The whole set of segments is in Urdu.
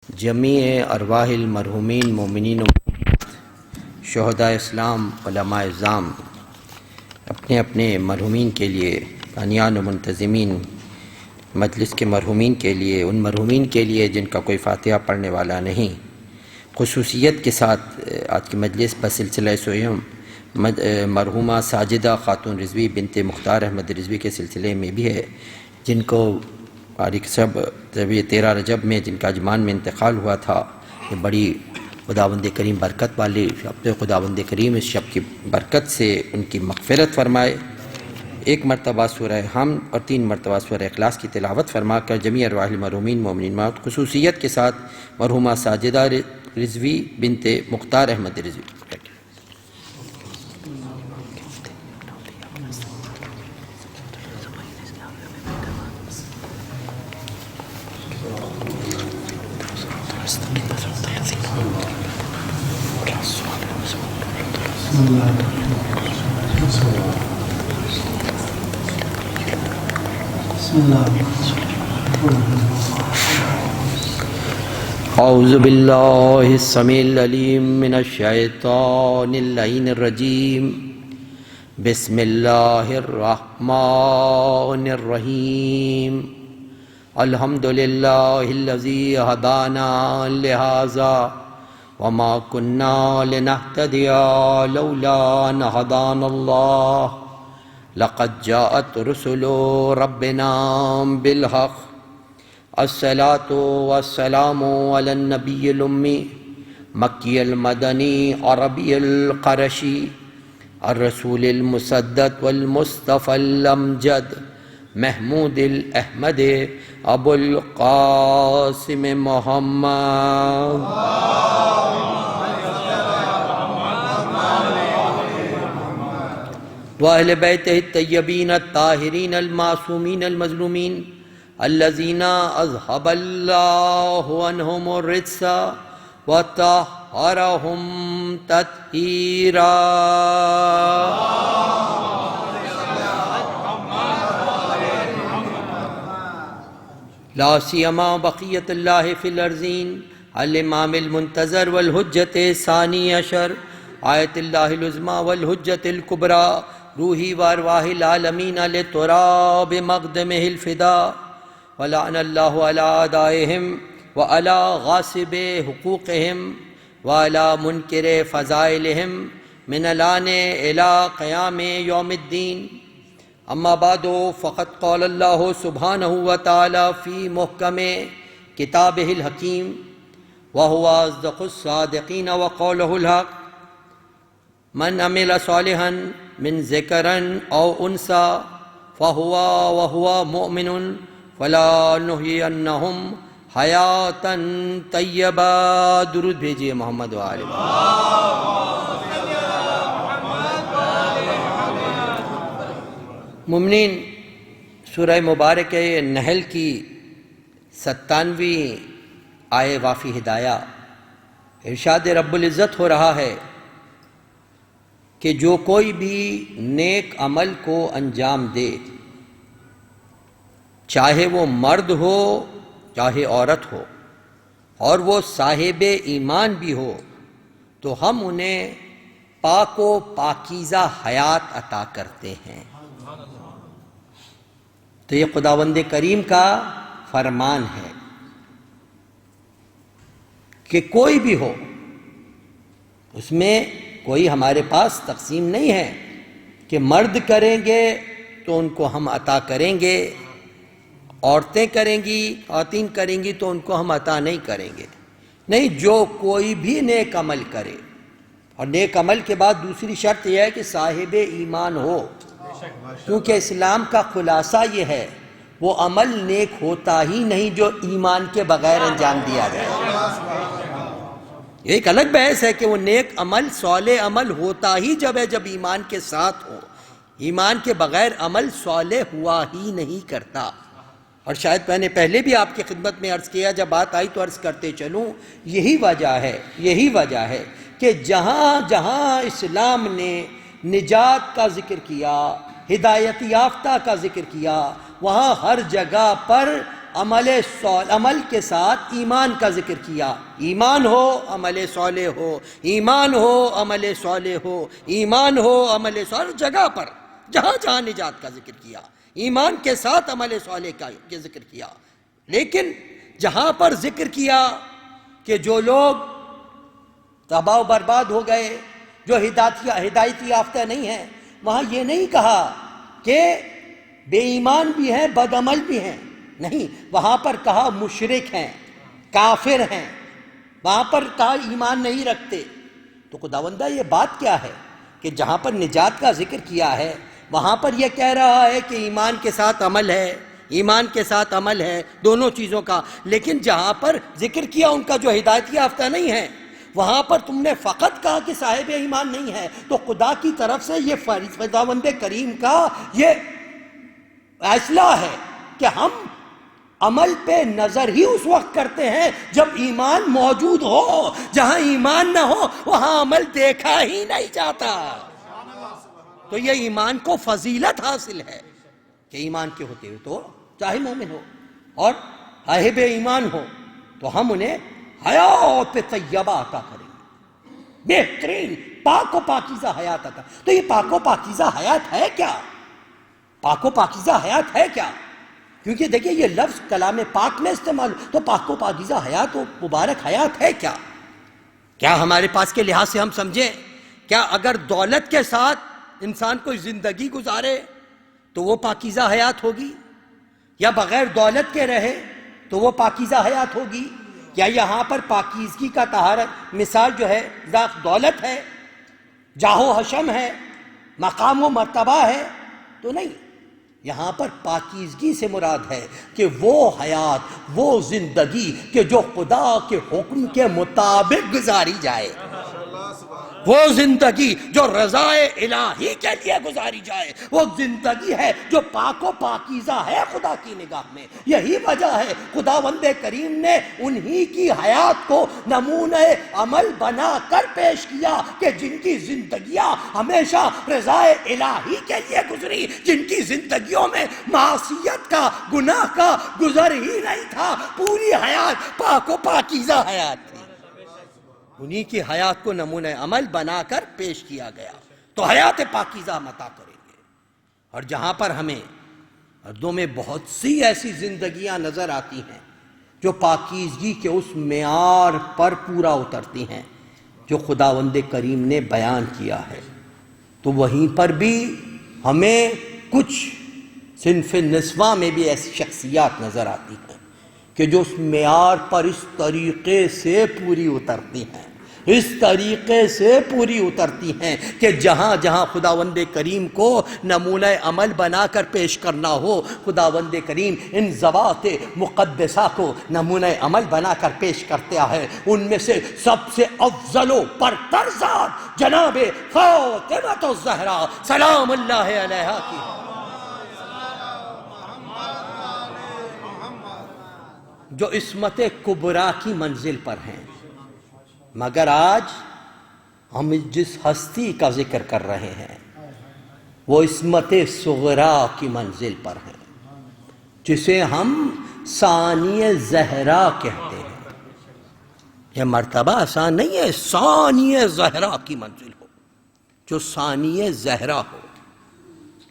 جمیع ارواح المرحومین مومنین و شہداء اسلام علماء اعظام اپنے اپنے مرحومین کے لیے، بانیان و منتظمین مجلس کے مرحومین کے لیے، ان مرحومین کے لیے جن کا کوئی فاتحہ پڑھنے والا نہیں، خصوصیت کے ساتھ آج کی مجلس بسلسلہ سوئم مرحومہ ساجدہ خاتون رضوی بنت مختار احمد رضوی کے سلسلے میں بھی ہے، جن کو تاریخ سب 13 رجب میں جن کا اجمان میں انتقال ہوا تھا۔ یہ بڑی خداوند کریم برکت والی شب، خداوند کریم اس شب کی برکت سے ان کی مغفرت فرمائے۔ ایک مرتبہ سورہ حمد اور 3 مرتبہ سورہ اخلاص کی تلاوت فرما کر جمیع ارواح المرحومین مومنین موت خصوصیت کے ساتھ مرحومہ ساجدہ رضوی بنت مختار احمد رضوی اعوذ باللہ السمیع العلیم من الشیطان اللعین الرجیم، بسم اللہ الرحمن الرحیم، الحمدللہ الذی ہدانا لہذا وما كنا لنهتدي لولا ان هدانا الله لقد جاءت رسل ربنا بالحق الصلاة والسلام على النبي الأمي مكي المدني عربي القرشي الرسول المسدد والمصطفى الأمجد محمود الأحمد أبو القاسم محمد وأهل بيته الطيبين الطاهرين المعصومين المظلومين الذين أذهب الله عنهم الرجس وطهرهم تطهيرا لا سيما بقية الله في الأرضين الإمام المنتظر والحجة الثاني عشر آية الله العظمى والحجة الكبرى روحی وارواح العالمین لتراب مقدمہ الفدا ولعن اللہ علی اعدائہم وعلی غاصب حقوقہم وعلی منکر فضائلہم من الان الی قیام یوم الدین۔ اما بعد فقد قال اللہ سبحانہ وتعالی فی محکم کتابہ الحکیم وہو اصدق الصادقین وقولہ الحق، من عمل صالحا من ذکرن او انسا وہو مؤمن فلا نحیینہم حیاتا طیبہ۔ درود بھیجئے محمد و آل مومنین۔ سورہ مبارک نحل کی 97ویں آیہ وافی ہدایہ، ارشاد رب العزت ہو رہا ہے کہ جو کوئی بھی نیک عمل کو انجام دے، چاہے وہ مرد ہو چاہے عورت ہو، اور وہ صاحب ایمان بھی ہو، تو ہم انہیں پاک و پاکیزہ حیات عطا کرتے ہیں۔ تو یہ خداوند کریم کا فرمان ہے کہ کوئی بھی ہو، اس میں کوئی ہمارے پاس تقسیم نہیں ہے کہ مرد کریں گے تو ان کو ہم عطا کریں گے، عورتیں کریں گی، خواتین کریں گی تو ان کو ہم عطا نہیں کریں گے۔ نہیں، جو کوئی بھی نیک عمل کرے، اور نیک عمل کے بعد دوسری شرط یہ ہے کہ صاحب ایمان ہو، کیونکہ اسلام کا خلاصہ یہ ہے وہ عمل نیک ہوتا ہی نہیں جو ایمان کے بغیر انجام دیا جائے۔ ایک الگ بحث ہے کہ وہ نیک عمل صالح عمل ہوتا ہی جب ہے جب ایمان کے ساتھ ہو، ایمان کے بغیر عمل صالح ہوا ہی نہیں کرتا۔ اور شاید میں نے پہلے بھی آپ کی خدمت میں عرض کیا، جب بات آئی تو عرض کرتے چلوں، یہی وجہ ہے کہ جہاں جہاں اسلام نے نجات کا ذکر کیا، ہدایت یافتہ کا ذکر کیا، وہاں ہر جگہ پر عمل کے ساتھ ایمان کا ذکر کیا. ایمان ہو عمل صالح ہو، ایمان ہو عمل صالح ہو، ایمان ہو عمل صالح، جگہ پر جہاں جہاں نجات کا ذکر کیا ایمان کے ساتھ عمل صالح کا ذکر کیا. لیکن جہاں پر ذکر کیا کہ جو لوگ تباہ و برباد ہو گئے، جو ہدایت یافتہ نہیں ہیں، وہاں یہ نہیں کہا کہ بے ایمان بھی ہیں، بد عمل بھی ہیں. نہیں، وہاں پر کہا مشرک ہیں، کافر ہیں، وہاں پر کہا ایمان نہیں رکھتے. تو خداوندہ یہ بات کیا ہے کہ جہاں پر نجات کا ذکر کیا ہے وہاں پر یہ کہہ رہا ہے کہ ایمان کے ساتھ عمل ہے، ایمان کے ساتھ عمل ہے، دونوں چیزوں کا. لیکن جہاں پر ذکر کیا ان کا جو ہدایت یافتہ نہیں ہے، وہاں پر تم نے فقط کہا کہ صاحب ایمان نہیں ہے. تو خدا کی طرف سے یہ خداوند کریم کا یہ فیصلہ ہے کہ ہم عمل پہ نظر ہی اس وقت کرتے ہیں جب ایمان موجود ہو. جہاں ایمان نہ ہو وہاں عمل دیکھا ہی نہیں جاتا. تو یہ ایمان کو فضیلت حاصل ہے کہ ایمان کے ہوتے ہوئے تو چاہے مومن ہو اور صاحب ایمان ہو تو ہم انہیں حیات طیبہ عطا کریں گے، بہترین پاک و پاکیزہ حیات عطا. تو یہ پاک و پاکیزہ حیات ہے کیا؟ پاک و پاکیزہ حیات ہے کیا؟ کیونکہ دیکھیں یہ لفظ کلام پاک میں استعمال، تو پاک و پاکیزہ حیات و مبارک حیات ہے کیا؟ کیا ہمارے پاس کے لحاظ سے ہم سمجھیں، کیا اگر دولت کے ساتھ انسان کوئی زندگی گزارے تو وہ پاکیزہ حیات ہوگی، یا بغیر دولت کے رہے تو وہ پاکیزہ حیات ہوگی؟ کیا یہاں پر پاکیزگی کا طہارت مثال جو ہے ذات دولت ہے، جاہ و حشم ہے، مقام و مرتبہ ہے؟ تو نہیں، یہاں پر پاکیزگی سے مراد ہے کہ وہ حیات، وہ زندگی کہ جو خدا کے حکم کے مطابق گزاری جائے، وہ زندگی جو رضائے الہی کے لیے گزاری جائے، وہ زندگی ہے جو پاک و پاکیزہ ہے خدا کی نگاہ میں. یہی وجہ ہے خداوند کریم نے انہی کی حیات کو نمونہ عمل بنا کر پیش کیا کہ جن کی زندگیاں ہمیشہ رضائے الہی کے لیے گزری، جن کی زندگیوں میں معصیت کا، گناہ کا گزر ہی نہیں تھا، پوری حیات پاک و پاکیزہ حیات تھی. انہی کی حیات کو نمونہ عمل بنا کر پیش کیا گیا. تو حیات پاکیزہ ہم عطا کریں گے. اور جہاں پر ہمیں اردوں میں بہت سی ایسی زندگیاں نظر آتی ہیں جو پاکیزگی کے اس معیار پر پورا اترتی ہیں جو خداوند کریم نے بیان کیا ہے، تو وہیں پر بھی ہمیں کچھ صنف نسواں میں بھی ایسی شخصیات نظر آتی ہیں کہ جو اس معیار پر اس طریقے سے پوری اترتی ہیں، اس طریقے سے پوری اترتی ہیں کہ جہاں جہاں خداوند کریم کو نمونہ عمل بنا کر پیش کرنا ہو، خداوند کریم ان ذوات مقدسہ کو نمونہ عمل بنا کر پیش کرتا ہے. ان میں سے سب سے افضل و برتر ذات جناب فاطمہ الزہرا سلام اللہ علیہا کی ہے، جو عصمت کبریٰ کی منزل پر ہیں. مگر آج ہم جس ہستی کا ذکر کر رہے ہیں وہ عصمت صغریٰ کی منزل پر ہیں، جسے ہم ثانی زہرا کہتے ہیں. یہ مرتبہ آسان نہیں ہے، ثانی زہرا کی منزل ہو، جو ثانی زہرا ہو.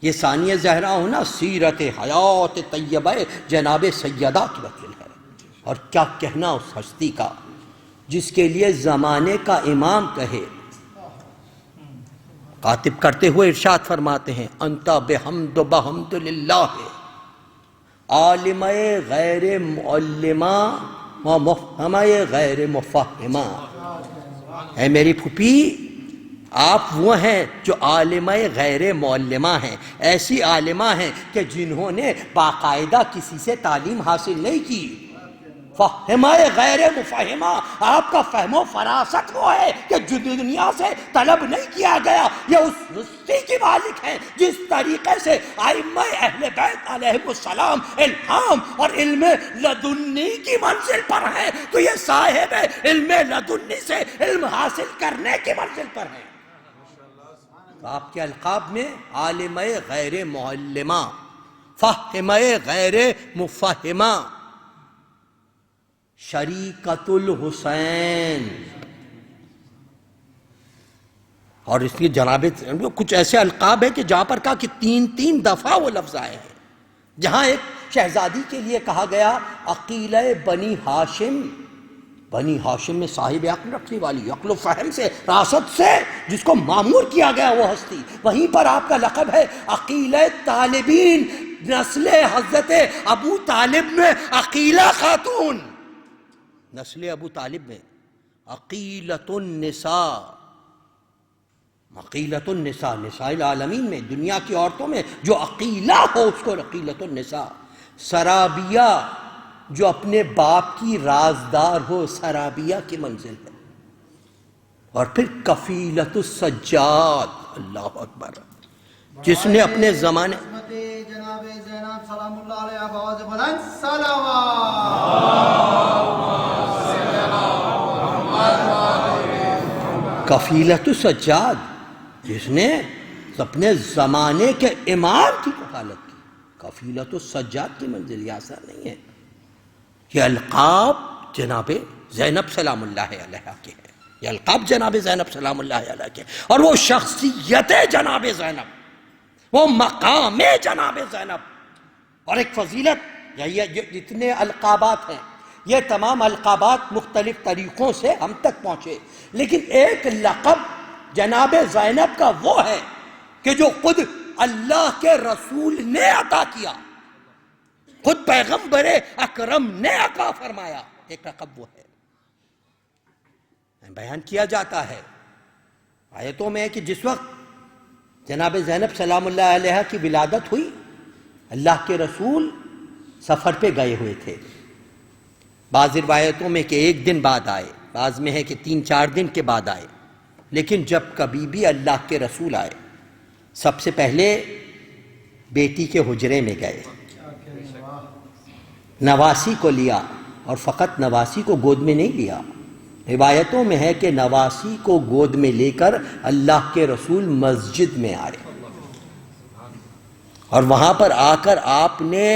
یہ ثانی زہرا ہونا سیرت حیات طیبہ جناب سیدہ کی منزل ہے. اور کیا کہنا اس ہستی کا جس کے لیے زمانے کا امام کہے. کاتب کرتے ہوئے ارشاد فرماتے ہیں انت بحمد و بحمد للہ عالمہ غیر معلمہ و مفہمہ غیر مفہمہ. اے میری پھوپھی، آپ وہ ہیں جو عالمہ غیر معلمہ ہیں، ایسی عالمہ ہیں کہ جنہوں نے باقاعدہ کسی سے تعلیم حاصل نہیں کی. فہمہ غیر مفہمہ، آپ کا فہم و فراست وہ ہے کہ جو دنیا سے طلب نہیں کیا گیا. یہ اس ہستی کی مالک ہے جس طریقے سے ائمہ اہل بیت علیہم السلام الہام اور علم لدنی کی منزل پر ہے، تو یہ صاحب علم لدنی سے علم حاصل کرنے کی منزل پر ہے. تو آپ کے القاب میں عالمہ غیر معلمہ، فہمہ غیر مفہمہ، شریکۃ الحسین. اور اس لیے جناب کچھ ایسے القاب ہے کہ جہاں پر کہا کہ 3 دفعہ وہ لفظ آئے ہیں. جہاں ایک شہزادی کے لیے کہا گیا عقیلہ بنی ہاشم، بنی ہاشم میں صاحب عقل رکھنے والی، عقل و فہم سے، راست سے جس کو معمور کیا گیا وہ ہستی. وہیں پر آپ کا لقب ہے عقیلہ طالبین، نسل حضرت ابو طالب میں عقیلہ خاتون، نسل ابو طالب میں عقیلۃ النساء، عقیلۃ النساء، نساء العالمین میں دنیا کی عورتوں میں جو عقیلہ ہو اس کو عقیلۃ النساء. سرابیہ جو اپنے باپ کی رازدار ہو، سرابیہ کی منزل ہے. اور پھر کفیلۃ السجاد، اللہ اکبر، جس نے اپنے زمانے جناب زینب سلام اللہ علیہ فواز بلند صلوات. کفیلۃ السجاد، جس نے اپنے زمانے کے امام کی کفالت کی. کفیلۃ السجاد کی منزل یہ آسان نہیں ہے. یہ القاب جناب زینب سلام اللہ علیہ کے ہیں، یہ القاب جناب زینب سلام اللہ علیہ کے، اور وہ شخصیت جناب زینب، وہ مقام جناب زینب، اور ایک فضیلت. یہ جتنے القابات ہیں یہ تمام القابات مختلف طریقوں سے ہم تک پہنچے، لیکن ایک لقب جناب زینب کا وہ ہے کہ جو خود اللہ کے رسول نے عطا کیا، خود پیغمبر اکرم نے عطا فرمایا. ایک لقب وہ ہے، بیان کیا جاتا ہے آیتوں میں کہ جس وقت جناب زینب سلام اللہ علیہ کی ولادت ہوئی، اللہ کے رسول سفر پہ گئے ہوئے تھے. بعض روایتوں میں کہ 1 دن بعد آئے، بعض میں ہے کہ 3-4 دن کے بعد آئے. لیکن جب کبھی بھی اللہ کے رسول آئے سب سے پہلے بیٹی کے حجرے میں گئے، نواسی کو لیا، اور فقط نواسی کو گود میں نہیں لیا. روایتوں میں ہے کہ نواسی کو گود میں لے کر اللہ کے رسول مسجد میں آئے، اور وہاں پر آ کر آپ نے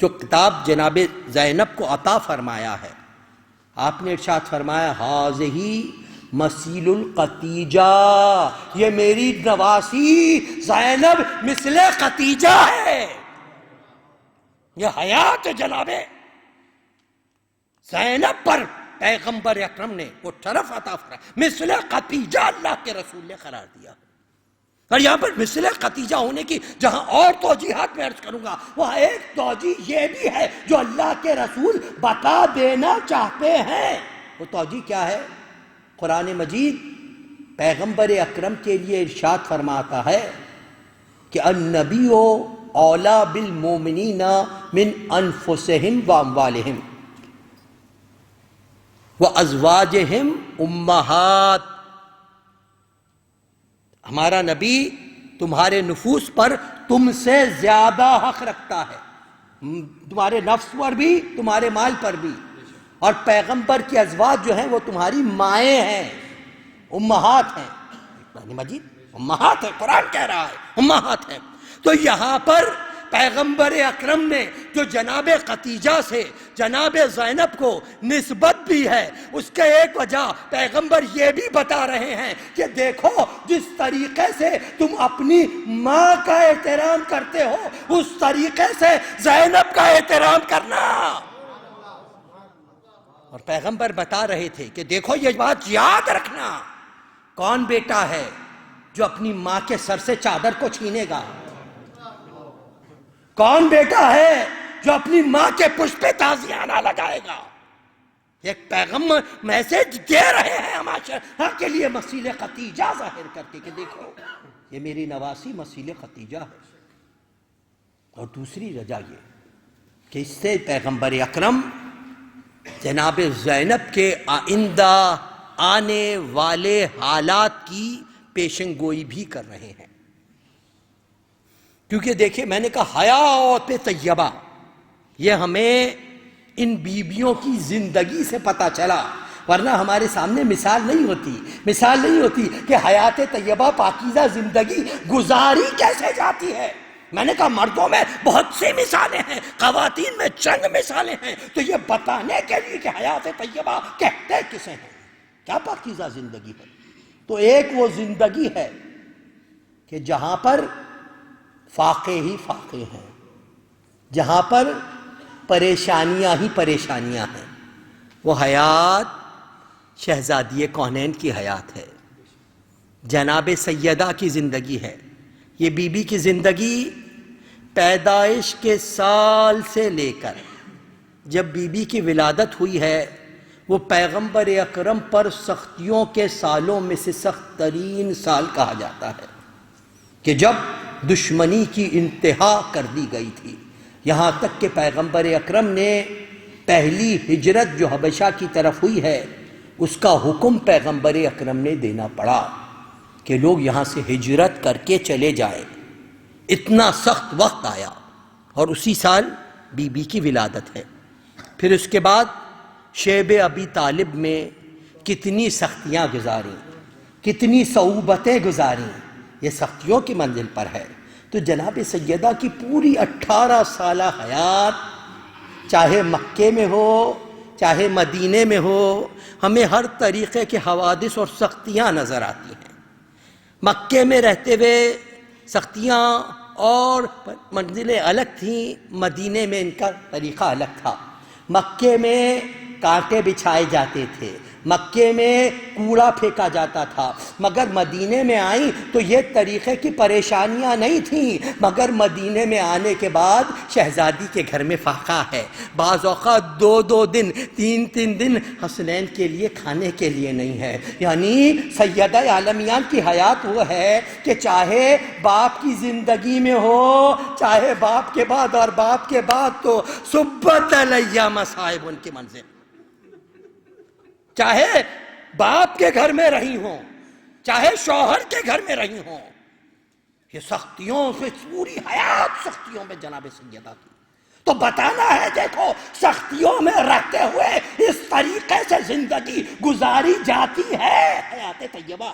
جو کتاب جناب زینب کو عطا فرمایا ہے، آپ نے ارشاد فرمایا ہاذہی مثیل القتیجہ، یہ میری نواسی زینب مثل قتیجہ ہے. یہ حیات جناب زینب پر پیغمبر اکرم نے وہ شرف عطا فرمایا، مثل قتیجہ اللہ کے رسول نے قرار دیا. اور یہاں پر مثل قتیجہ ہونے کی جہاں اور توجیحات میں عرض کروں گا، وہاں ایک توجیح یہ بھی ہے جو اللہ کے رسول بتا دینا چاہتے ہیں. وہ توجیح کیا ہے؟ قرآن مجید پیغمبر اکرم کے لیے ارشاد فرماتا ہے کہ النبی اولیٰ بالمومنین من انفسہم واموالہم وازواجہم امہات. ہمارا نبی تمہارے نفوس پر تم سے زیادہ حق رکھتا ہے، تمہارے نفس پر بھی، تمہارے مال پر بھی. اور پیغمبر کی ازواج جو ہیں وہ تمہاری مائیں ہیں، امہات ہیں. قرآن مجید امہات ہے، قرآن کہہ رہا ہے امہات ہیں. تو یہاں پر پیغمبر اکرم نے جو جناب قتیجہ سے جناب زینب کو نسبت بھی ہے، اس کے ایک وجہ پیغمبر یہ بھی بتا رہے ہیں کہ دیکھو جس طریقے سے تم اپنی ماں کا احترام کرتے ہو اس طریقے سے زینب کا احترام کرنا. اور پیغمبر بتا رہے تھے کہ دیکھو یہ بات یاد رکھنا، کون بیٹا ہے جو اپنی ماں کے سر سے چادر کو چھینے گا؟ کون بیٹا ہے جو اپنی ماں کے پشت پہ تازیانہ لگائے گا؟ ایک پیغمبر میسج دے رہے ہیں ہمارے کے لیے مثیل قتیجہ ظاہر کر کے کہ دیکھو یہ میری نواسی مثیل قتیجہ ہے. اور دوسری وجہ یہ کہ اس سے پیغمبر اکرم جناب زینب کے آئندہ آنے والے حالات کی پیشن گوئی بھی کر رہے ہیں. کیونکہ دیکھیں میں نے کہا حیات طیبہ، یہ ہمیں ان بیبیوں کی زندگی سے پتہ چلا، ورنہ ہمارے سامنے مثال نہیں ہوتی کہ حیات طیبہ پاکیزہ زندگی گزاری کیسے جاتی ہے. میں نے کہا مردوں میں بہت سی مثالیں ہیں، خواتین میں چند مثالیں ہیں، تو یہ بتانے کے لیے کہ حیات طیبہ کہتے کسے ہیں، کیا پاکیزہ زندگی ہے؟ تو ایک وہ زندگی ہے کہ جہاں پر فاقے ہی فاقے ہیں، جہاں پر پریشانیاں ہی پریشانیاں ہیں، وہ حیات شہزادی کونین کی حیات ہے، جناب سیدہ کی زندگی ہے۔ یہ بی بی کی زندگی پیدائش کے سال سے لے کر جب بی بی کی ولادت ہوئی ہے، وہ پیغمبر اکرم پر سختیوں کے سالوں میں سے سخت ترین سال کہا جاتا ہے، کہ جب دشمنی کی انتہا کر دی گئی تھی، یہاں تک کہ پیغمبر اکرم نے پہلی ہجرت جو حبشہ کی طرف ہوئی ہے، اس کا حکم پیغمبر اکرم نے دینا پڑا کہ لوگ یہاں سے ہجرت کر کے چلے جائیں۔ اتنا سخت وقت آیا، اور اسی سال بی بی کی ولادت ہے۔ پھر اس کے بعد شیب ابی طالب میں کتنی سختیاں گزاریں، کتنی صعوبتیں گزاریں، یہ سختیوں کی منزل پر ہے۔ تو جناب سیدہ کی پوری 18 سالہ حیات، چاہے مکے میں ہو چاہے مدینے میں ہو، ہمیں ہر طریقے کے حوادث اور سختیاں نظر آتی ہیں۔ مکے میں رہتے ہوئے سختیاں اور منزلیں الگ تھیں، مدینے میں ان کا طریقہ الگ تھا۔ مکے میں کانٹے بچھائے جاتے تھے، مکے میں کوڑا پھینکا جاتا تھا، مگر مدینے میں آئیں تو یہ طریقے کی پریشانیاں نہیں تھیں، مگر مدینے میں آنے کے بعد شہزادی کے گھر میں فاقہ ہے، بعض اوقات 2 دن 3 دن حسنین کے لیے کھانے کے لیے نہیں ہے۔ یعنی سیدہ عالمیان کی حیات وہ ہے کہ چاہے باپ کی زندگی میں ہو، چاہے باپ کے بعد، اور باپ کے بعد تو سبت علیہ مصائب ان کی منزل، چاہے باپ کے گھر میں رہی ہوں، چاہے شوہر کے گھر میں رہی ہوں، یہ سختیوں سے پوری حیات سختیوں میں جناب سیدہ کی۔ تو بتانا ہے دیکھو سختیوں میں رہتے ہوئے اس طریقے سے زندگی گزاری جاتی ہے، حیات طیبہ،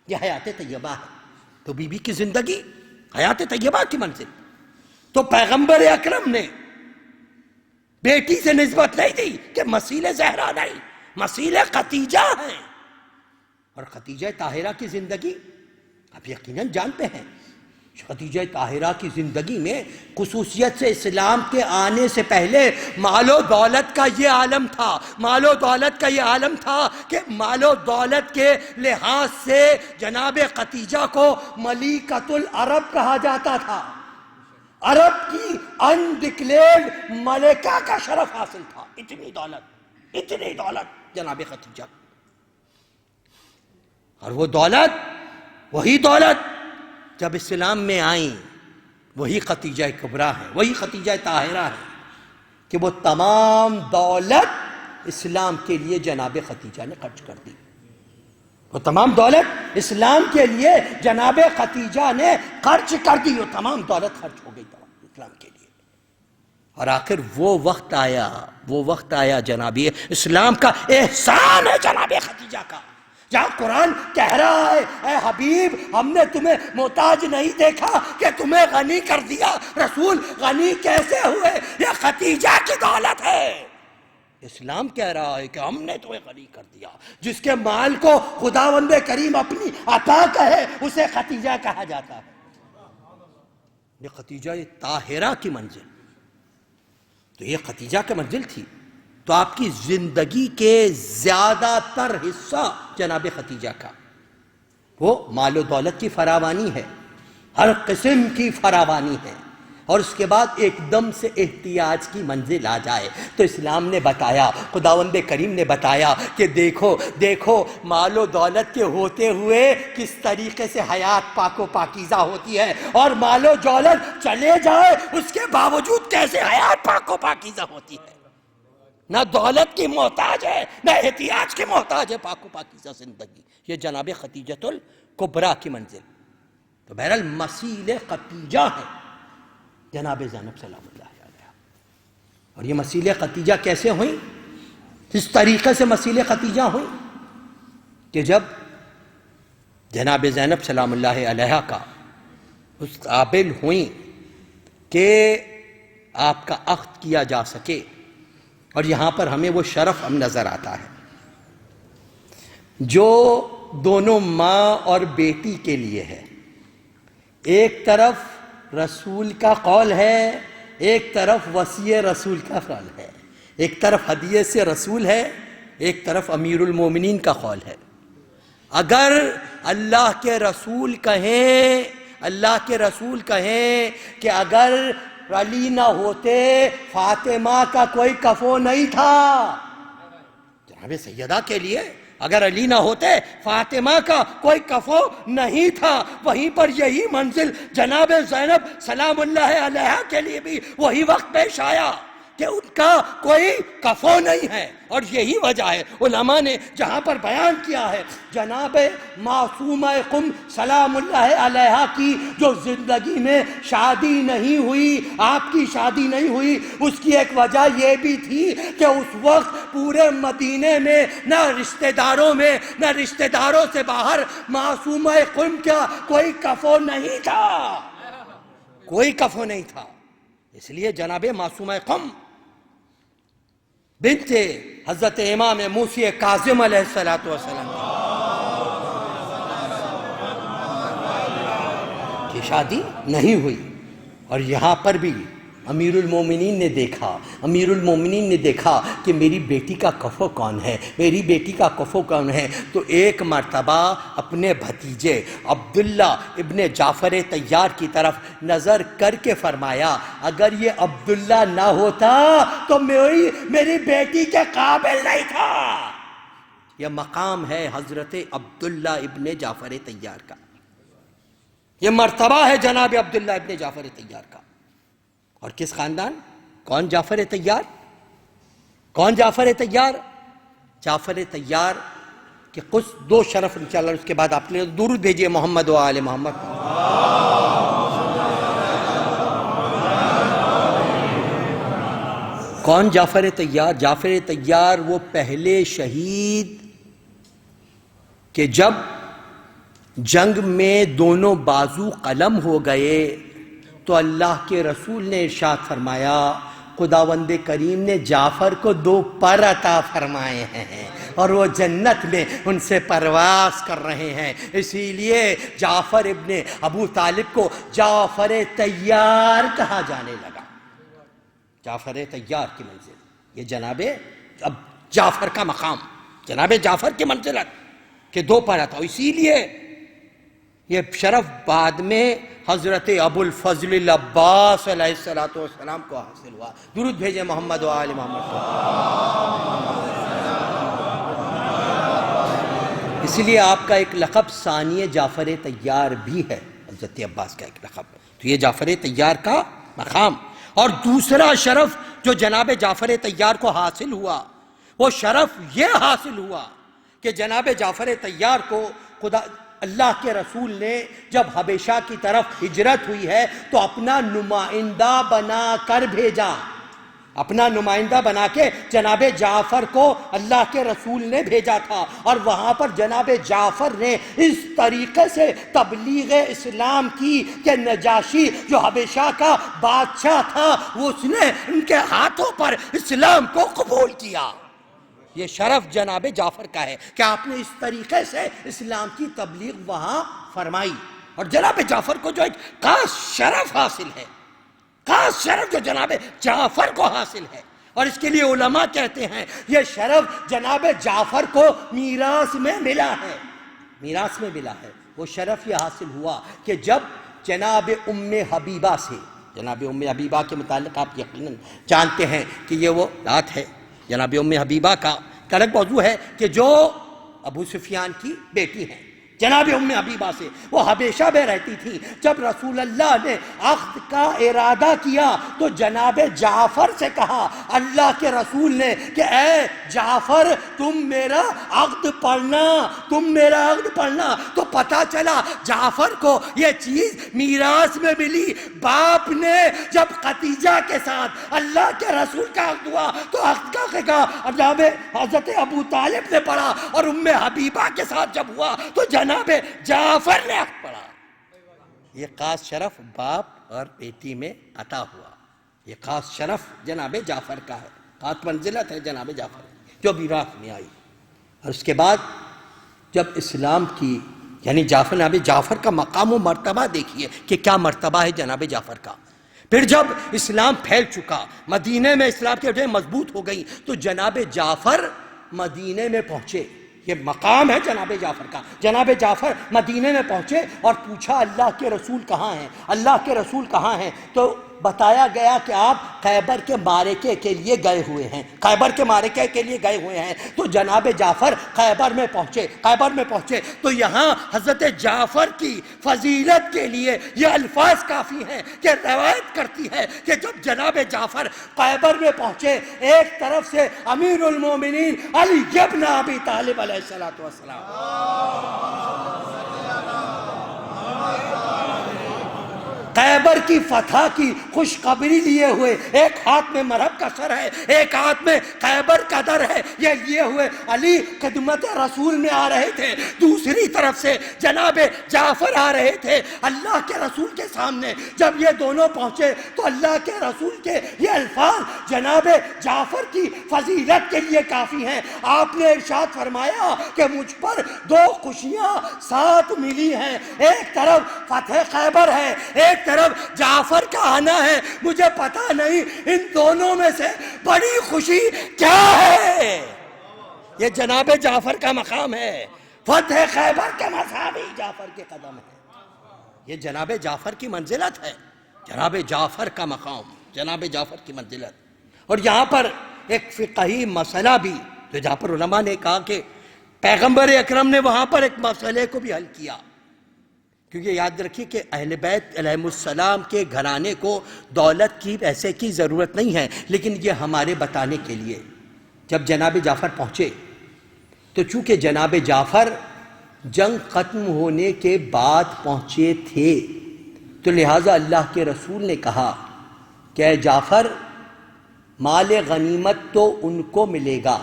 یہ حیات طیبہ ہے۔ تو بی بی کی زندگی حیات طیبہ کی منزل۔ تو پیغمبر اکرم نے بیٹی سے نسبت نہیں دی کہ مسیل زہرا نہیں، مسیل خدیجہ ہیں، اور خدیجہ طاہرہ کی زندگی آپ یقیناً جانتے ہیں۔ خدیجہ طاہرہ کی زندگی میں خصوصیت سے اسلام کے آنے سے پہلے مال و دولت کا یہ عالم تھا، مال و دولت کا یہ عالم تھا کہ مال و دولت کے لحاظ سے جناب خدیجہ کو ملیکۃ العرب کہا جاتا تھا، عرب کی انڈکلیئرڈ ملکہ کا شرف حاصل تھا۔ اتنی دولت جناب خدیجہ، اور وہ دولت، وہی دولت جب اسلام میں آئیں، وہی خدیجہ کبریٰ ہے، وہی خدیجہ طاہرہ ہے کہ وہ تمام دولت اسلام کے لیے جناب خدیجہ نے خرچ کر دی۔ وہ تمام دولت اسلام کے لیے جناب خدیجہ نے خرچ کر دی، وہ تمام دولت خرچ ہو گئی اسلام کے لیے۔ اور آخر وہ وقت آیا جناب اسلام کا احسان ہے جناب خدیجہ کا، جہاں قرآن کہہ رہا ہے اے حبیب ہم نے تمہیں محتاج نہیں دیکھا کہ تمہیں غنی کر دیا۔ رسول غنی کیسے ہوئے؟ یہ خدیجہ کی دولت ہے۔ اسلام کہہ رہا ہے کہ ہم نے تمہیں غنی کر دیا۔ جس کے مال کو خداوند کریم اپنی عطا کہے اسے خدیجہ کہا جاتا ہے۔ یہ خدیجہ طاہرہ کی منزل، تو یہ خدیجہ کی منزل تھی۔ تو آپ کی زندگی کے زیادہ تر حصہ جناب خدیجہ کا وہ مال و دولت کی فراوانی ہے، ہر قسم کی فراوانی ہے، اور اس کے بعد ایک دم سے احتیاج کی منزل آ جائے تو اسلام نے بتایا، خداوند کریم نے بتایا کہ دیکھو مال و دولت کے ہوتے ہوئے کس طریقے سے حیات پاک و پاکیزہ ہوتی ہے، اور مال و دولت چلے جائے اس کے باوجود کیسے حیات پاک و پاکیزہ ہوتی ہے۔ نہ دولت کی محتاج ہے، نہ احتیاج کی محتاج ہے، پاک و پاکیزہ زندگی، یہ جناب خدیجۃ الکبریٰ کی منزل۔ تو بہرحال مسیل خدیجہ ہے جناب زینب سلام اللہ علیہ۔ اور یہ مسیل خدیجہ کیسے ہوئیں؟ اس طریقے سے مسیل خدیجہ ہوئیں کہ جب جناب زینب سلام اللہ علیہ کا اس قابل ہوئیں کہ آپ کا عقد کیا جا سکے، اور یہاں پر ہمیں وہ شرف ہم نظر آتا ہے جو دونوں ماں اور بیٹی کے لیے ہے۔ ایک طرف رسول کا قول ہے، ایک طرف وصی رسول کا قول ہے، ایک طرف ہدیے سے رسول ہے، ایک طرف امیر المومنین کا قول ہے۔ اگر اللہ کے رسول کہیں کہ اگر علی نہ ہوتے فاطمہ کا کوئی کفو نہیں تھا، جناب سیدہ کے لیے اگر علی نہ ہوتے فاطمہ کا کوئی کفو نہیں تھا، وہیں پر یہی منزل جناب زینب سلام اللہ علیہا کے لیے بھی وہی وقت پیش آیا کہ ان کا کوئی کفو نہیں ہے۔ اور یہی وجہ ہے علماء نے جہاں پر بیان کیا ہے جناب معصومہ قم سلام اللہ علیہا کی جو زندگی میں شادی نہیں ہوئی، آپ کی شادی نہیں ہوئی، اس کی ایک وجہ یہ بھی تھی کہ اس وقت پورے مدینے میں نہ رشتہ داروں سے باہر معصومہ قم کا کوئی کفو نہیں تھا، اس لیے جناب معصومہ قم بنت حضرت امام موسی کاظم علیہ السلام کی شادی نہیں ہوئی۔ اور یہاں پر بھی امیر المومنین نے دیکھا کہ میری بیٹی کا کفو کون ہے، تو ایک مرتبہ اپنے بھتیجے عبداللہ ابن جعفر طیار کی طرف نظر کر کے فرمایا اگر یہ عبداللہ نہ ہوتا تو میری بیٹی کے قابل نہیں تھا۔ یہ مقام ہے حضرت عبداللہ ابن جعفر طیار کا، یہ مرتبہ ہے جناب عبداللہ ابن جعفر طیار کا۔ اور کس خاندان؟ کون جعفر طیار؟ جعفر طیار کے کچھ دو شرف انشاءاللہ، اس کے بعد آپ نے درود بھیجئے محمد و آل محمد۔ کون جعفر طیار؟ جعفر طیار وہ پہلے شہید کہ جب جنگ میں دونوں بازو قلم ہو گئے تو اللہ کے رسول نے ارشاد فرمایا خداوند کریم نے جعفر کو 2 پر عطا فرمائے ہیں اور وہ جنت میں ان سے پرواز کر رہے ہیں، اسی لیے جعفر ابن ابو طالب کو جعفر طیار کہا جانے لگا۔ جعفر طیار کی منزل، یہ جناب اب جعفر کا مقام، جناب جعفر کی منزلت کہ 2 پر عطا، اسی لیے یہ شرف بعد میں حضرت ابو الفضل العباس علیہ السلام کو حاصل ہوا۔ درود بھیجے محمد و آل محمد۔ اسی لیے آپ کا ایک لقب ثانی جعفر طیار بھی ہے، حضرت عباس کا ایک لقب، تو یہ جعفر طیار کا مقام۔ اور دوسرا شرف جو جناب جعفر طیار کو حاصل ہوا، وہ شرف یہ حاصل ہوا کہ جناب جعفر طیار کو اللہ کے رسول نے جب حبشہ کی طرف ہجرت ہوئی ہے تو اپنا نمائندہ بنا کر بھیجا، اپنا نمائندہ بنا کے جناب جعفر کو اللہ کے رسول نے بھیجا تھا، اور وہاں پر جناب جعفر نے اس طریقے سے تبلیغ اسلام کی کہ نجاشی جو حبشہ کا بادشاہ تھا اس نے ان کے ہاتھوں پر اسلام کو قبول کیا۔ یہ شرف جناب جعفر کا ہے کہ آپ نے اس طریقے سے اسلام کی تبلیغ وہاں فرمائی، اور جناب جعفر کو جو ایک خاص شرف حاصل ہے، خاص شرف جو جناب جعفر کو حاصل ہے، اور اس کے لیے علماء کہتے ہیں یہ شرف جناب جعفر کو میراث میں ملا ہے۔ وہ شرف یہ حاصل ہوا کہ جب جناب ام حبیبہ سے، جناب ام حبیبہ کے متعلق آپ یقیناً جانتے ہیں کہ یہ وہ ذات ہے جناب ام حبیبہ کا الگ موضوع ہے کہ جو ابو سفیان کی بیٹی ہیں، جناب ام حبیبہ سے وہ حبشہ میں رہتی تھی۔ جب رسول اللہ نے عقد کا ارادہ کیا تو جناب جعفر سے کہا اللہ کے رسول نے کہ اے جعفر تم میرا عقد پڑھنا، تو پتہ چلا جعفر کو یہ چیز میراث میں ملی۔ باپ نے جب خدیجہ کے ساتھ اللہ کے رسول کا عقد ہوا تو عقد کا کہا جناب حضرت ابو طالب نے پڑھا، اور ام حبیبہ کے ساتھ جب ہوا تو جناب جعفر نے عقد پڑھا۔ یہ خاص شرف باپ اور بیٹی میں عطا ہوا۔ یہ خاص شرف جناب جعفر کا ہے، خاص منزلت ہے جناب جعفر جو میراث میں آئی۔ اور اس کے بعد جب اسلام کی یعنی جناب جعفر کا مقام و مرتبہ دیکھیے کہ کیا مرتبہ ہے جناب جعفر کا۔ پھر جب اسلام پھیل چکا، مدینے میں اسلام کی وجہ مضبوط ہو گئی، تو جناب جعفر مدینے میں پہنچے۔ یہ مقام ہے جناب جعفر کا۔ جناب جعفر مدینے میں پہنچے اور پوچھا اللہ کے رسول کہاں ہیں، اللہ کے رسول کہاں ہیں؟ تو بتایا گیا کہ آپ خیبر کے معرکے کے لیے گئے ہوئے ہیں، خیبر کے معرکے کے لیے گئے ہوئے ہیں۔ تو جناب جعفر خیبر میں پہنچے تو یہاں حضرت جعفر کی فضیلت کے لیے یہ الفاظ کافی ہیں کہ روایت کرتی ہے کہ جب جناب جعفر خیبر میں پہنچے، ایک طرف سے امیر المومنین علی ابن ابی طالب علیہ السلام خیبر کی فتح کی خوشخبری لیے ہوئے، ایک ہاتھ میں مرہب کا سر ہے، ایک ہاتھ میں خیبر کا در ہے، یہ لیے ہوئے علی خدمت رسول میں آ رہے تھے۔ دوسری طرف سے جناب جعفر آ رہے تھے اللہ کے رسول کے سامنے۔ جب یہ دونوں پہنچے تو اللہ کے رسول کے یہ الفاظ جناب جعفر کی فضیلت کے لیے کافی ہیں۔ آپ نے ارشاد فرمایا کہ مجھ پر دو خوشیاں ساتھ ملی ہیں، ایک طرف فتح خیبر ہے، ایک طرف جعفر کا آنا ہے۔ مجھے پتا نہیں ان دونوں میں سے بڑی خوشی کیا ہے۔ یہ جناب جعفر کا مقام ہے، فتح خیبر کے مساوی جعفر کے قدم ہے۔ یہ جناب جعفر کی منزلت ہے، جناب جعفر کا مقام، جناب جعفر کی منزلت۔ اور یہاں پر ایک فقہی مسئلہ بھی، تو جہاں پر علماء نے کہا کہ پیغمبر اکرم نے وہاں پر ایک مسئلے کو بھی حل کیا، کیونکہ یاد رکھیے کہ اہل بیت علیہ السلام کے گھرانے کو دولت کی پیسے کی ضرورت نہیں ہے، لیکن یہ ہمارے بتانے کے لیے جب جناب جعفر پہنچے تو چونکہ جناب جعفر جنگ ختم ہونے کے بعد پہنچے تھے، تو لہٰذا اللہ کے رسول نے کہا کہ اے جعفر، مال غنیمت تو ان کو ملے گا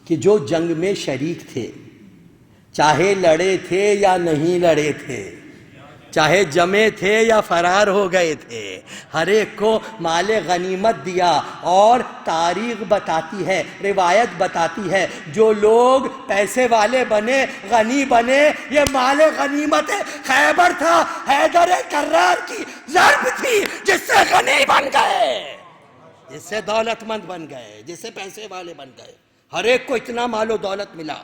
کہ جو جنگ میں شریک تھے، چاہے لڑے تھے یا نہیں لڑے تھے، چاہے جمے تھے یا فرار ہو گئے تھے، ہر ایک کو مال غنیمت دیا۔ اور تاریخ بتاتی ہے، روایت بتاتی ہے، جو لوگ پیسے والے بنے، غنی بنے، یہ مال غنیمت خیبر تھا، حیدر کرار کی ضرب تھی جس سے غنی بن گئے، جس سے دولت مند بن گئے، جس سے پیسے والے بن گئے۔ ہر ایک کو اتنا مال و دولت ملا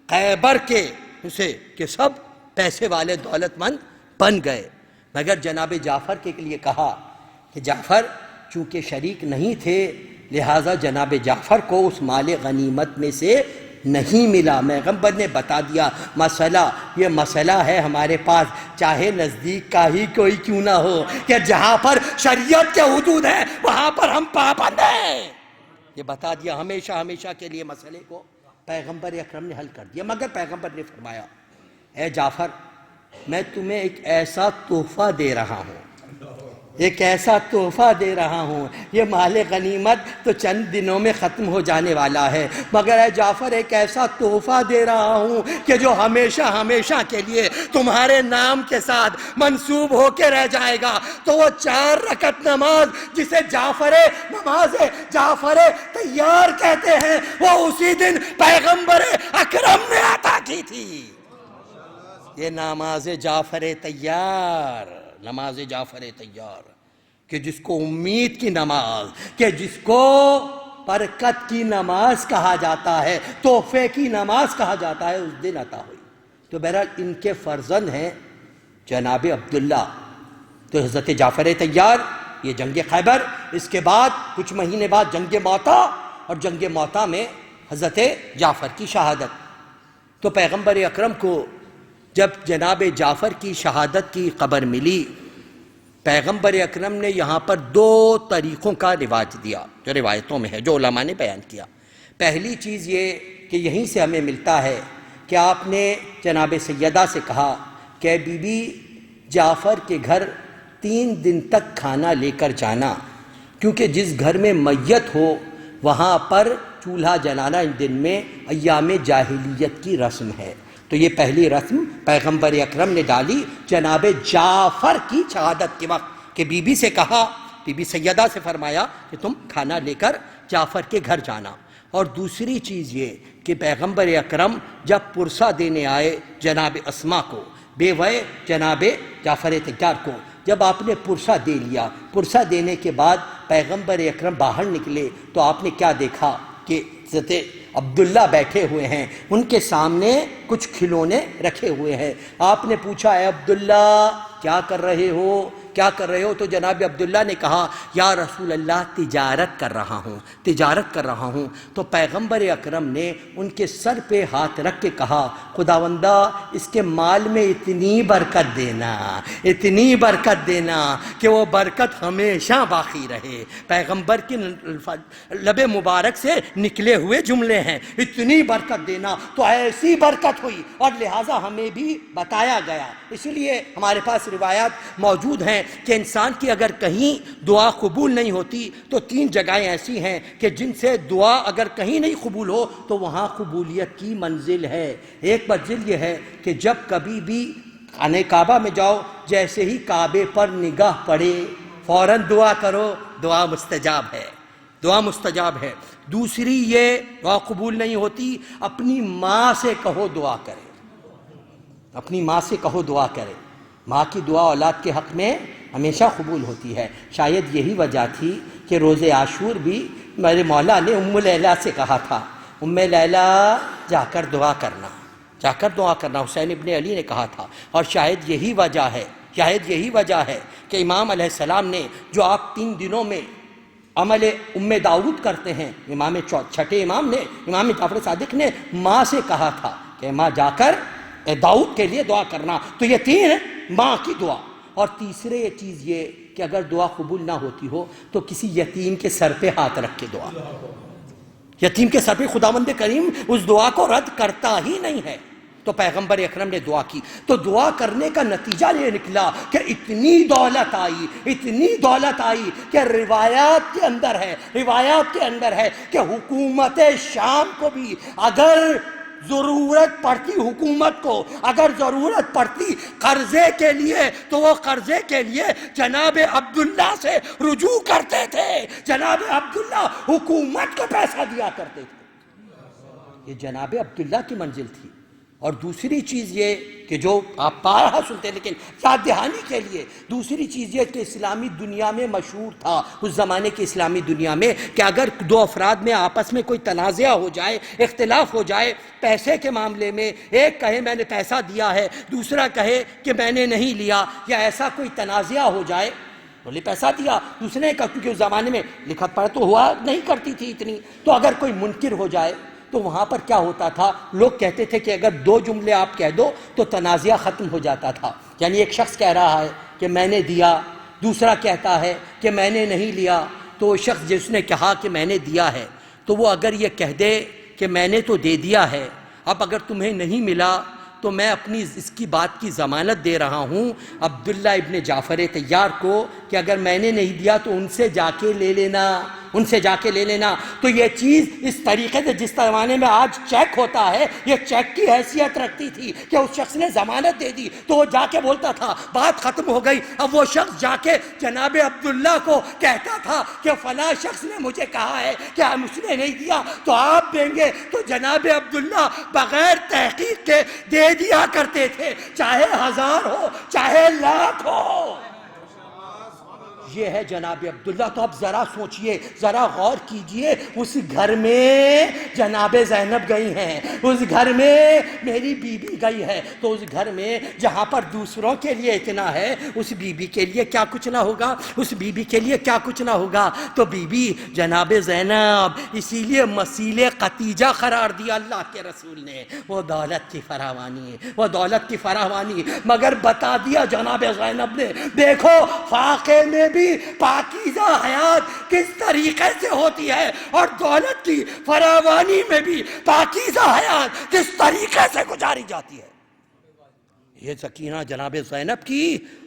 خیبر کے سے کہ سب پیسے والے دولت مند بن گئے، مگر جناب جعفر کے لیے کہا کہ جعفر چونکہ شریک نہیں تھے، لہٰذا جناب جعفر کو اس مال غنیمت میں سے نہیں ملا۔ پیغمبر نے بتا دیا مسئلہ، یہ مسئلہ ہے ہمارے پاس، چاہے نزدیک کا ہی کوئی کیوں نہ ہو، کہ جہاں پر شریعت کے حدود ہیں وہاں پر ہم پابند ہیں۔ یہ بتا دیا، ہمیشہ کے لیے مسئلے کو پیغمبر اکرم نے حل کر دیا۔ مگر پیغمبر نے فرمایا، اے جعفر، میں تمہیں ایک ایسا تحفہ دے رہا ہوں، ایک ایسا تحفہ دے رہا ہوں، یہ مال غنیمت تو چند دنوں میں ختم ہو جانے والا ہے، مگر اے جعفر ایک ایسا تحفہ دے رہا ہوں کہ جو ہمیشہ کے لیے تمہارے نام کے ساتھ منسوب ہو کے رہ جائے گا۔ تو وہ 4 رکعت نماز جسے نماز جعفر طیار کہتے ہیں، وہ اسی دن پیغمبر اکرم نے عطا کی تھی۔ یہ نماز جعفر طیار، نماز جعفر طیار، کہ جس کو امید کی نماز، کہ جس کو برکت کی نماز کہا جاتا ہے، تحفے کی نماز کہا جاتا ہے، اس دن عطا ہوئی۔ تو بہرحال ان کے فرزند ہیں جناب عبداللہ، تو حضرت جعفر طیار، یہ جنگ خیبر، اس کے بعد کچھ مہینے بعد جنگ موتا، اور جنگ موتا میں حضرت جعفر کی شہادت۔ تو پیغمبر اکرم کو جب جناب جعفر کی شہادت کی خبر ملی، پیغمبر اکرم نے یہاں پر 2 طریقوں کا رواج دیا جو روایتوں میں ہے، جو علماء نے بیان کیا۔ پہلی چیز یہ کہ یہیں سے ہمیں ملتا ہے کہ آپ نے جناب سیدہ سے کہا کہ بی بی جعفر کے گھر 3 دن تک کھانا لے کر جانا، کیونکہ جس گھر میں میت ہو وہاں پر چولہا جلانا ان دن میں ایام جاہلیت کی رسم ہے۔ تو یہ پہلی رسم پیغمبر اکرم نے ڈالی جناب جعفر کی شہادت کے وقت، کہ بی بی سے کہا، بی بی سیدہ سے فرمایا کہ تم کھانا لے کر جعفر کے گھر جانا۔ اور دوسری چیز یہ کہ پیغمبر اکرم جب پرسہ دینے آئے جناب اسما کو، بیوہ جناب جعفر طیار کو، جب آپ نے پرسہ دے لیا، پرسہ دینے کے بعد پیغمبر اکرم باہر نکلے تو آپ نے کیا دیکھا کہ حضرت عبداللہ بیٹھے ہوئے ہیں، ان کے سامنے کچھ کھلونے رکھے ہوئے ہیں۔ آپ نے پوچھا اے عبداللہ کیا کر رہے ہو، کیا کر رہے ہو؟ تو جناب عبداللہ نے کہا یا رسول اللہ تجارت کر رہا ہوں، تجارت کر رہا ہوں۔ تو پیغمبر اکرم نے ان کے سر پہ ہاتھ رکھ کے کہا خداوندہ اس کے مال میں اتنی برکت دینا، اتنی برکت دینا کہ وہ برکت ہمیشہ باقی رہے۔ پیغمبر کی لب مبارک سے نکلے ہوئے جملے ہیں، اتنی برکت دینا، تو ایسی برکت ہوئی اور لہٰذا ہمیں بھی بتایا گیا۔ اس لیے ہمارے پاس روایات موجود ہیں کہ انسان کی اگر کہیں دعا قبول نہیں ہوتی تو 3 جگہیں ایسی ہیں کہ جن سے دعا اگر کہیں نہیں قبول ہو تو وہاں قبولیت کی منزل ہے۔ ایک منزل یہ ہے کہ جب کبھی بھی خانہ کعبہ میں جاؤ، جیسے ہی کعبے پر نگاہ پڑے فوراً دعا کرو، دعا مستجاب ہے، دعا مستجاب ہے۔ دوسری یہ دعا قبول نہیں ہوتی، اپنی ماں سے کہو دعا کرے، اپنی ماں سے کہو دعا کرے۔ ماں کی دعا اولاد کے حق میں ہمیشہ قبول ہوتی ہے۔ شاید یہی وجہ تھی کہ روز عاشور بھی میرے مولا نے ام لیلہ سے کہا تھا ام لیلہ جا کر دعا کرنا، جا کر دعا کرنا، حسین ابن علی نے کہا تھا۔ اور شاید یہی وجہ ہے، شاید یہی وجہ ہے کہ امام علیہ السلام نے جو آپ 3 دنوں میں عمل ام داؤد کرتے ہیں، امام چھٹے امام نے، امام جعفر صادق نے ماں سے کہا تھا کہ ماں جا کر داؤد کے لیے دعا کرنا۔ تو یہ 3 ماں کی دعا۔ اور تیسرے چیز یہ کہ اگر دعا قبول نہ ہوتی ہو تو کسی یتیم کے سر پہ ہاتھ رکھ کے دعا، یتیم کے سر پہ خداوند کریم اس دعا کو رد کرتا ہی نہیں ہے۔ تو پیغمبر اکرم نے دعا کی، تو دعا کرنے کا نتیجہ یہ نکلا کہ اتنی دولت آئی، اتنی دولت آئی کہ روایات کے اندر ہے، روایات کے اندر ہے کہ حکومت شام کو بھی اگر ضرورت پڑتی، حکومت کو اگر ضرورت پڑتی قرضے کے لیے تو وہ قرضے کے لیے جناب عبداللہ سے رجوع کرتے تھے، جناب عبداللہ حکومت کو پیسہ دیا کرتے تھے۔ یہ جناب عبداللہ کی منزل تھی۔ اور دوسری چیز یہ کہ جو آپ بارہا سنتے ہیں لیکن یاد دہانی کے لیے، دوسری چیز یہ کہ اسلامی دنیا میں مشہور تھا، اس زمانے کی اسلامی دنیا میں، کہ اگر 2 افراد میں آپس میں کوئی تنازعہ ہو جائے، اختلاف ہو جائے پیسے کے معاملے میں، ایک کہے میں نے پیسہ دیا ہے، دوسرا کہے کہ میں نے نہیں لیا، یا ایسا کوئی تنازعہ ہو جائے، بولے پیسہ دیا، دوسرے نے کہا، کیونکہ اس زمانے میں لکھت پڑھ تو ہوا نہیں کرتی تھی اتنی، تو اگر کوئی منکر ہو جائے تو وہاں پر کیا ہوتا تھا، لوگ کہتے تھے کہ اگر 2 جملے آپ کہہ دو تو تنازعہ ختم ہو جاتا تھا۔ یعنی ایک شخص کہہ رہا ہے کہ میں نے دیا، دوسرا کہتا ہے کہ میں نے نہیں لیا، تو وہ شخص جس نے کہا کہ میں نے دیا ہے تو وہ اگر یہ کہہ دے کہ میں نے تو دے دیا ہے، اب اگر تمہیں نہیں ملا تو میں اپنی اس کی بات کی ضمانت دے رہا ہوں عبداللہ ابن جعفر طیار کو کہ اگر میں نے نہیں دیا تو ان سے جا کے لے لینا، ان سے جا کے لے لینا۔ تو یہ چیز اس طریقے سے جس زمانے میں آج چیک ہوتا ہے، یہ چیک کی حیثیت رکھتی تھی کہ اس شخص نے ضمانت دے دی تو وہ جا کے بولتا تھا، بات ختم ہو گئی، اب وہ شخص جا کے جناب عبداللہ کو کہتا تھا کہ فلاں شخص نے مجھے کہا ہے کہ اس نے نہیں دیا تو آپ دیں گے، تو جناب عبداللہ بغیر تحقیق کے دے دیا کرتے تھے، چاہے 1000 ہو چاہے 1,00,000 ہو۔ یہ ہے جناب عبداللہ۔ تو اب ذرا سوچئے، ذرا غور کیجئے، اس گھر میں جناب زینب گئی ہیں، اس گھر میں میری بی بی گئی ہے، تو اس گھر میں جہاں پر دوسروں کے لیے اتنا ہے اس بی بی کے لیے کیا کچھ نہ ہوگا، اس بی بی کے لیے کیا کچھ نہ ہوگا۔ تو بی بی جناب زینب اسی لیے مسیل قتیجہ قرار دیا اللہ کے رسول نے، وہ دولت کی فراوانی، وہ دولت کی فراوانی، مگر بتا دیا جناب زینب نے، دیکھو فاقے میں بھی پاکیزہ حیات کس طریقے سے ہوتی ہے اور دولت کی فراوانی میں بھی پاکیزہ حیات کس طریقے سے گزاری جاتی ہے۔ یہ سکینہ جناب زینب کی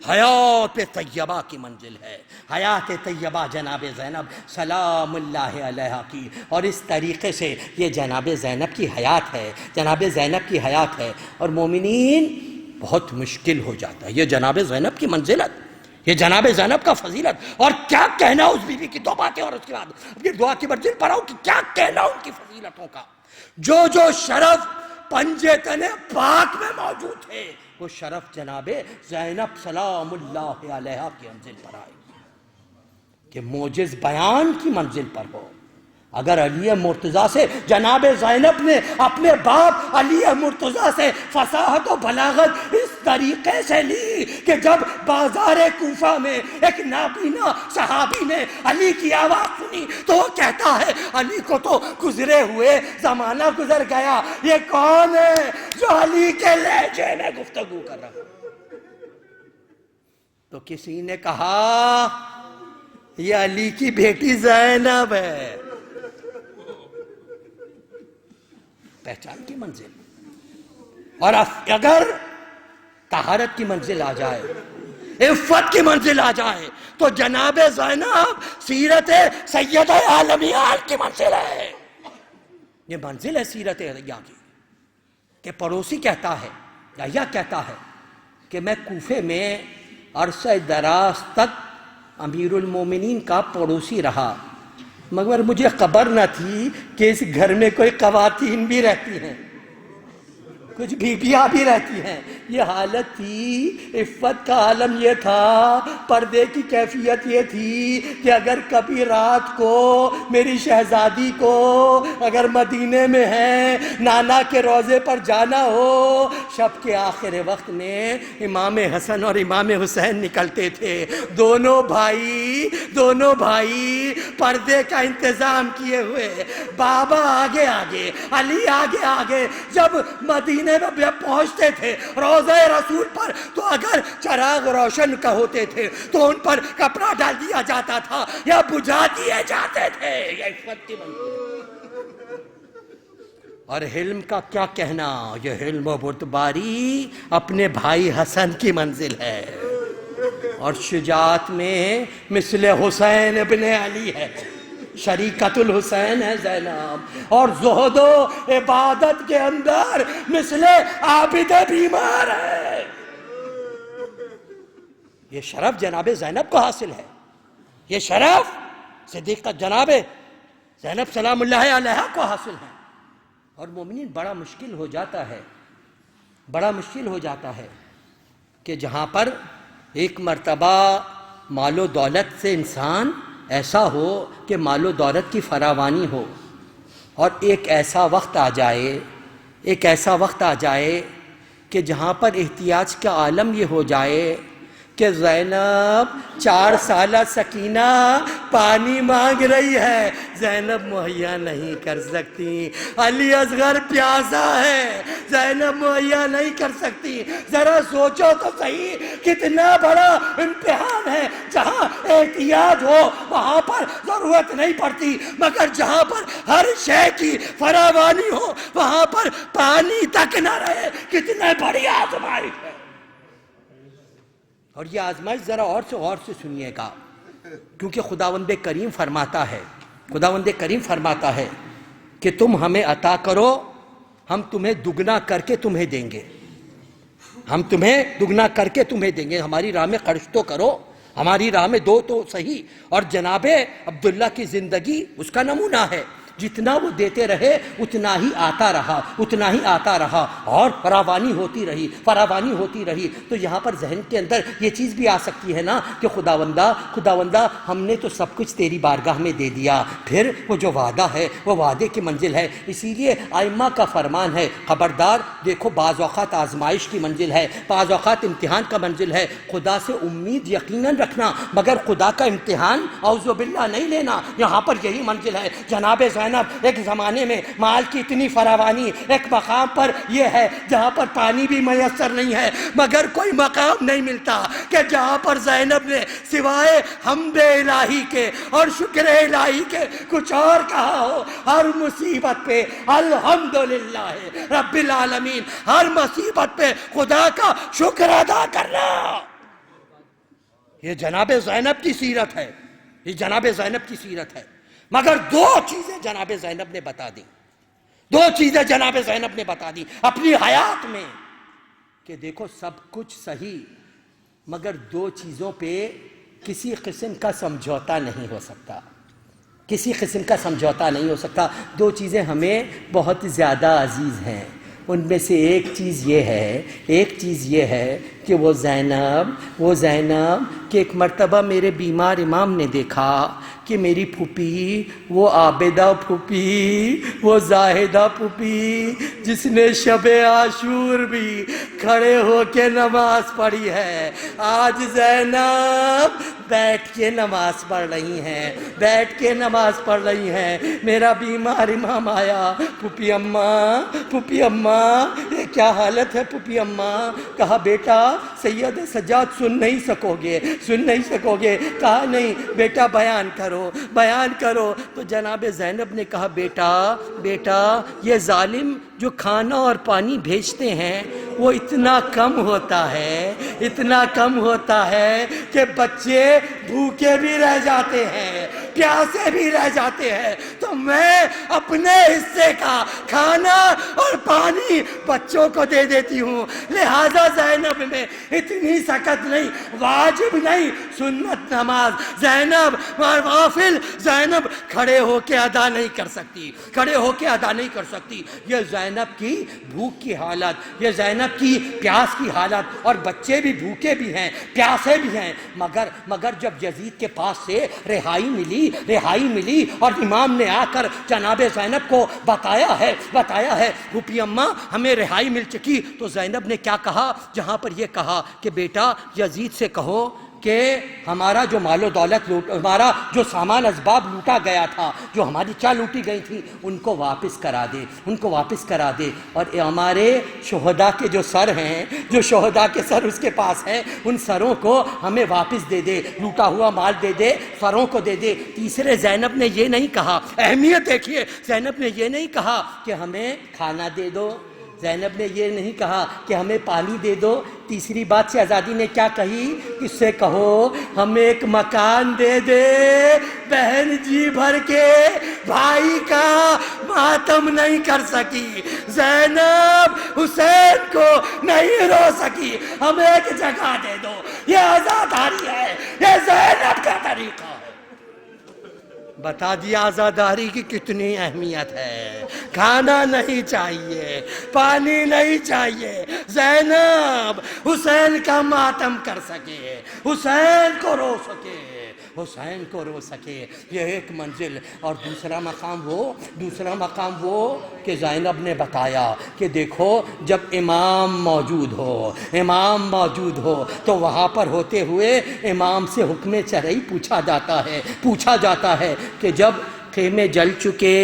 حیات طیبہ کی منزل ہے، حیات طیبہ جناب زینب سلام اللہ علیہ کی، اور اس طریقے سے یہ جناب زینب کی حیات ہے، جناب زینب کی حیات ہے۔ اور مومنین بہت مشکل ہو جاتا ہے یہ جناب زینب کی منزلت، یہ جناب زینب کا فضیلت، اور کیا کہنا اس بیوی کی، دو باتیں اور اس کے بعد اپنی دعا کی منزل پر آؤں کہ کیا کہنا ان کی فضیلتوں کا۔ جو شرف پنجے تنے پاک میں موجود ہے، وہ شرف جناب زینب سلام اللہ علیہا کی منزل پر آئے کہ معجز بیان کی منزل پر ہو۔ اگر علی مرتضیٰ سے جناب زینب نے اپنے باپ علی مرتضیٰ سے فصاحت و بلاغت اس طریقے سے لی کہ جب بازار کوفہ میں ایک نابینا صحابی نے علی کی آواز سنی تو وہ کہتا ہے علی کو تو گزرے ہوئے زمانہ گزر گیا، یہ کون ہے جو علی کے لہجے میں گفتگو کر رہا ہے؟ تو کسی نے کہا یہ علی کی بیٹی زینب ہے۔ پہچان کی منزل، اور اگر طہارت کی منزل آ جائے، عفت کی منزل آ جائے، تو جناب زینب سیرت سید عالمیال کی منزل ہے۔ یہ منزل ہے سیرت علیہ کی کہ پڑوسی کہتا ہے، یا کہتا ہے کہ میں کوفے میں عرصہ دراز تک امیر المومنین کا پڑوسی رہا، مگر مجھے خبر نہ تھی کہ اس گھر میں کوئی خواتین بھی رہتی ہیں، کچھ بیویاں بھی رہتی ہیں۔ یہ حالت تھی، عفت کا عالم یہ تھا، پردے کی کیفیت یہ تھی کہ اگر کبھی رات کو میری شہزادی کو اگر مدینے میں ہے نانا کے روضے پر جانا ہو، شب کے آخر وقت میں امام حسن اور امام حسین نکلتے تھے، دونوں بھائی پردے کا انتظام کیے ہوئے، بابا آگے آگے، علی آگے آگے، جب مدینے میں پہنچتے تھے روضہ رسول پر تو اگر چراغ روشن کا ہوتے تھے تو ان پر کپڑا ڈال دیا جاتا تھا یا بجھا دیے جاتے تھے۔ یہ عفت کی منزل۔ اور حلم کا کیا کہنا، یہ حلم و بردباری اپنے بھائی حسن کی منزل ہے، اور شجاعت میں مثل حسین ابن علی ہے، شریکت الحسین ہے زینب، اور زہد و عبادت کے اندر مثل عابد بیمار ہے۔ یہ شرف جناب زینب کو حاصل ہے، یہ شرف صدیقہ جناب زینب سلام اللہ علیہا کو حاصل ہے۔ اور مومنین بڑا مشکل ہو جاتا ہے کہ جہاں پر ایک مرتبہ مال و دولت سے انسان ایسا ہو کہ مال و دولت کی فراوانی ہو، اور ایک ایسا وقت آ جائے کہ جہاں پر احتیاج کا عالم یہ ہو جائے کہ زینب 4 سالہ سکینہ پانی مانگ رہی ہے، زینب مہیا نہیں کر سکتی، علی اصغر پیاسا ہے، زینب مہیا نہیں کر سکتی۔ ذرا سوچو تو صحیح کتنا بڑا امتحان ہے، جہاں احتیاج ہو وہاں پر ضرورت نہیں پڑتی، مگر جہاں پر ہر شے کی فراوانی ہو وہاں پر پانی تک نہ رہے، کتنا بڑی آزمائش ہے۔ اور یہ آزمائش ذرا اور سے سنیے گا، کیونکہ خداوند کریم فرماتا ہے کہ تم ہمیں عطا کرو، ہم تمہیں دگنا کر کے تمہیں دیں گے، ہماری راہ میں خرچ تو کرو، ہماری راہ میں دو تو صحیح۔ اور جناب عبداللہ کی زندگی اس کا نمونہ ہے، جتنا وہ دیتے رہے اتنا ہی آتا رہا، اور فراوانی ہوتی رہی۔ تو یہاں پر ذہن کے اندر یہ چیز بھی آ سکتی ہے نا کہ خداوندہ ہم نے تو سب کچھ تیری بارگاہ میں دے دیا، پھر وہ جو وعدہ ہے وہ وعدے کی منزل ہے۔ اسی لیے ائمہ کا فرمان ہے، خبردار دیکھو، بعض اوقات آزمائش کی منزل ہے، بعض اوقات امتحان کا منزل ہے، خدا سے امید یقیناً رکھنا مگر خدا کا امتحان اعوذ باللہ نہیں لینا، یہاں پر یہی منزل ہے۔ جناب زینب ایک زمانے میں مال کی اتنی فراوانی، ایک مقام پر یہ ہے جہاں پر پانی بھی میسر نہیں ہے، مگر کوئی مقام نہیں ملتا کہ جہاں پر زینب نے سوائے حمد الہی کے اور شکر الہی کے کچھ اور کہا ہو۔ ہر مصیبت پہ الحمدللہ رب العالمین، ہر مصیبت پہ خدا کا شکر ادا کرنا، یہ جناب زینب کی سیرت ہے۔ مگر دو چیزیں جناب زینب نے بتا دی اپنی حیات میں کہ دیکھو سب کچھ صحیح، مگر دو چیزوں پہ کسی قسم کا سمجھوتا نہیں ہو سکتا، کسی قسم کا سمجھوتا نہیں ہو سکتا۔ دو چیزیں ہمیں بہت زیادہ عزیز ہیں، ان میں سے ایک چیز یہ ہے کہ وہ زینب کہ ایک مرتبہ میرے بیمار امام نے دیکھا کہ میری پھوپھی، وہ عابدہ پھوپھی، وہ زاہدہ پھوپھی جس نے شب عاشور بھی کھڑے ہو کے نماز پڑھی ہے، آج زینب بیٹھ کے نماز پڑھ رہی ہیں، میرا بیمار امام آیا، پھوپھی اماں یہ کیا حالت ہے پھوپھی اماں؟ کہا بیٹا سید سجاد سن نہیں سکو گے، کہا نہیں بیٹا بیان کرو۔ تو جناب زینب نے کہا بیٹا یہ ظالم جو کھانا اور پانی بھیجتے ہیں وہ اتنا کم ہوتا ہے کہ بچے بھوکے بھی رہ جاتے ہیں، پیاسے بھی رہ جاتے ہیں، تو میں اپنے حصے کا کھانا اور پانی بچوں کو دے دیتی ہوں، لہذا زینب میں اتنی سکت نہیں، واجب نہیں، سنت نماز زینب غافل زینب کھڑے ہو کے ادا نہیں کر سکتی۔ یہ زینب کی بھوک کی حالت، یہ زینب کی پیاس کی حالت، اور بچے بھی بھوکے بھی ہیں، پیاسے بھی ہیں، مگر جب یزید کے پاس سے رہائی ملی اور امام نے آ کر جناب زینب کو بتایا ہے پھوپھی اماں ہمیں رہائی مل چکی، تو زینب نے کیا کہا؟ جہاں پر یہ کہا کہ بیٹا یزید سے کہو کہ ہمارا جو مال و دولت ہمارا جو سامان اسباب لوٹا گیا تھا، جو ہماری چاہ لوٹی گئی تھی، ان کو واپس کرا دے، اور ہمارے شہداء کے جو سر ہیں، جو شہداء کے سر اس کے پاس ہیں، ان سروں کو ہمیں واپس دے دے، لوٹا ہوا مال دے دے، سروں کو دے دے۔ تیسرے زینب نے یہ نہیں کہا، اہمیت دیکھیے، زینب نے یہ نہیں کہا کہ ہمیں کھانا دے دو، زینب نے یہ نہیں کہا کہ ہمیں پانی دے دو، تیسری بات شہزادی نے کیا کہی؟ اس سے کہو ہمیں ایک مکان دے دے، بہن جی بھر کے بھائی کا ماتم نہیں کر سکی، زینب حسین کو نہیں رو سکی، ہمیں ایک جگہ دے دو، یہ آزاداری ہے، یہ زینب کا طریقہ ہے۔ بتا دیا آزاداری کی کتنی اہمیت ہے، کھانا نہیں چاہیے، پانی نہیں چاہیے، زینب حسین کا ماتم کر سکے، حسین کو رو سکے، یہ ایک منزل۔ اور دوسرا مقام وہ کہ زینب نے بتایا کہ دیکھو جب امام موجود ہو تو وہاں پر ہوتے ہوئے امام سے حکم چرئی پوچھا جاتا ہے کہ جب خیمے جل چکے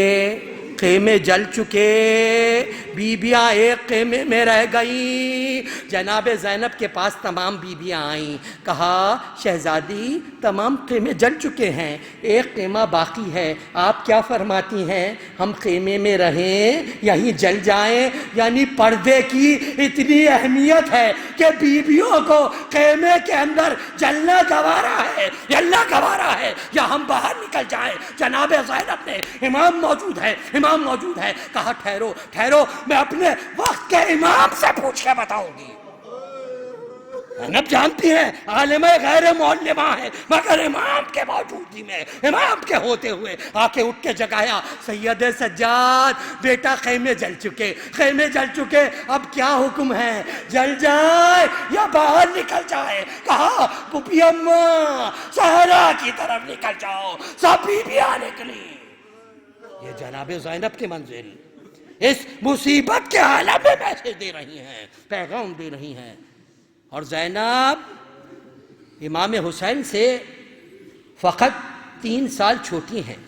بیبیاں ایک خیمے میں رہ گئیں، جناب زینب کے پاس تمام بیبیاں آئیں، کہا شہزادی تمام خیمے جل چکے ہیں، ایک خیمہ باقی ہے، آپ کیا فرماتی ہیں، ہم خیمے میں رہیں یہیں جل جائیں؟ یعنی پردے کی اتنی اہمیت ہے کہ بیبیوں کو خیمے کے اندر جلنا گوارا ہے یا ہم باہر نکل جائیں۔ جناب زینب نے امام موجود ہے کہا ٹھہرو میں اپنے وقت کے امام سے پوچھ کے بتاؤں گی۔ زینب جانتی ہیں عالمہ غیر معلمہ ہے، مگر امام کے موجودگی میں، امام کے ہوتے ہوئے آ کے اٹھ کے جگایا، سید سجاد بیٹا خیمے جل چکے، اب کیا حکم ہے، جل جائے یا باہر نکل جائے؟ کہا پھوپھی اماں صحرا کی طرف نکل جاؤ، سب بیبیاں نکلی۔ یہ جناب زینب کی منزل اس مصیبت کے عالم میں میسج دے رہی ہیں، پیغام دے رہی ہیں۔ اور زینب امام حسین سے فقط 3 سال چھوٹی ہیں۔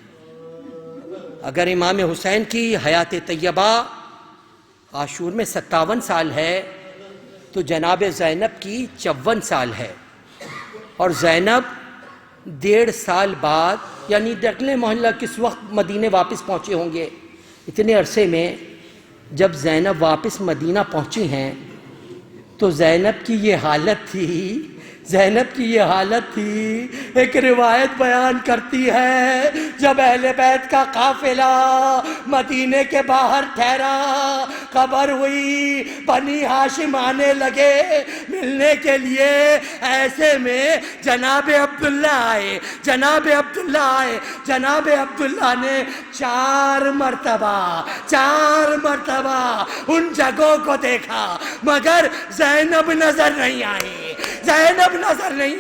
اگر امام حسین کی حیات طیبہ عاشور میں 57 سال ہے تو جناب زینب کی 54 سال ہے، اور زینب 1.5 سال بعد یعنی دقل محلہ کس وقت مدینے واپس پہنچے ہوں گے، اتنے عرصے میں جب زینب واپس مدینہ پہنچی ہیں تو زینب کی یہ حالت تھی زینب کی یہ حالت تھی. ایک روایت بیان کرتی ہے جب اہل بیت کا قافلہ مدینے کے باہر ٹھہرا, خبر ہوئی, بنی ہاشم آنے لگے ملنے کے لیے. ایسے میں جناب عبداللہ آئے. جناب عبداللہ نے 4 مرتبہ ان جگہوں کو دیکھا, مگر زینب نظر نہیں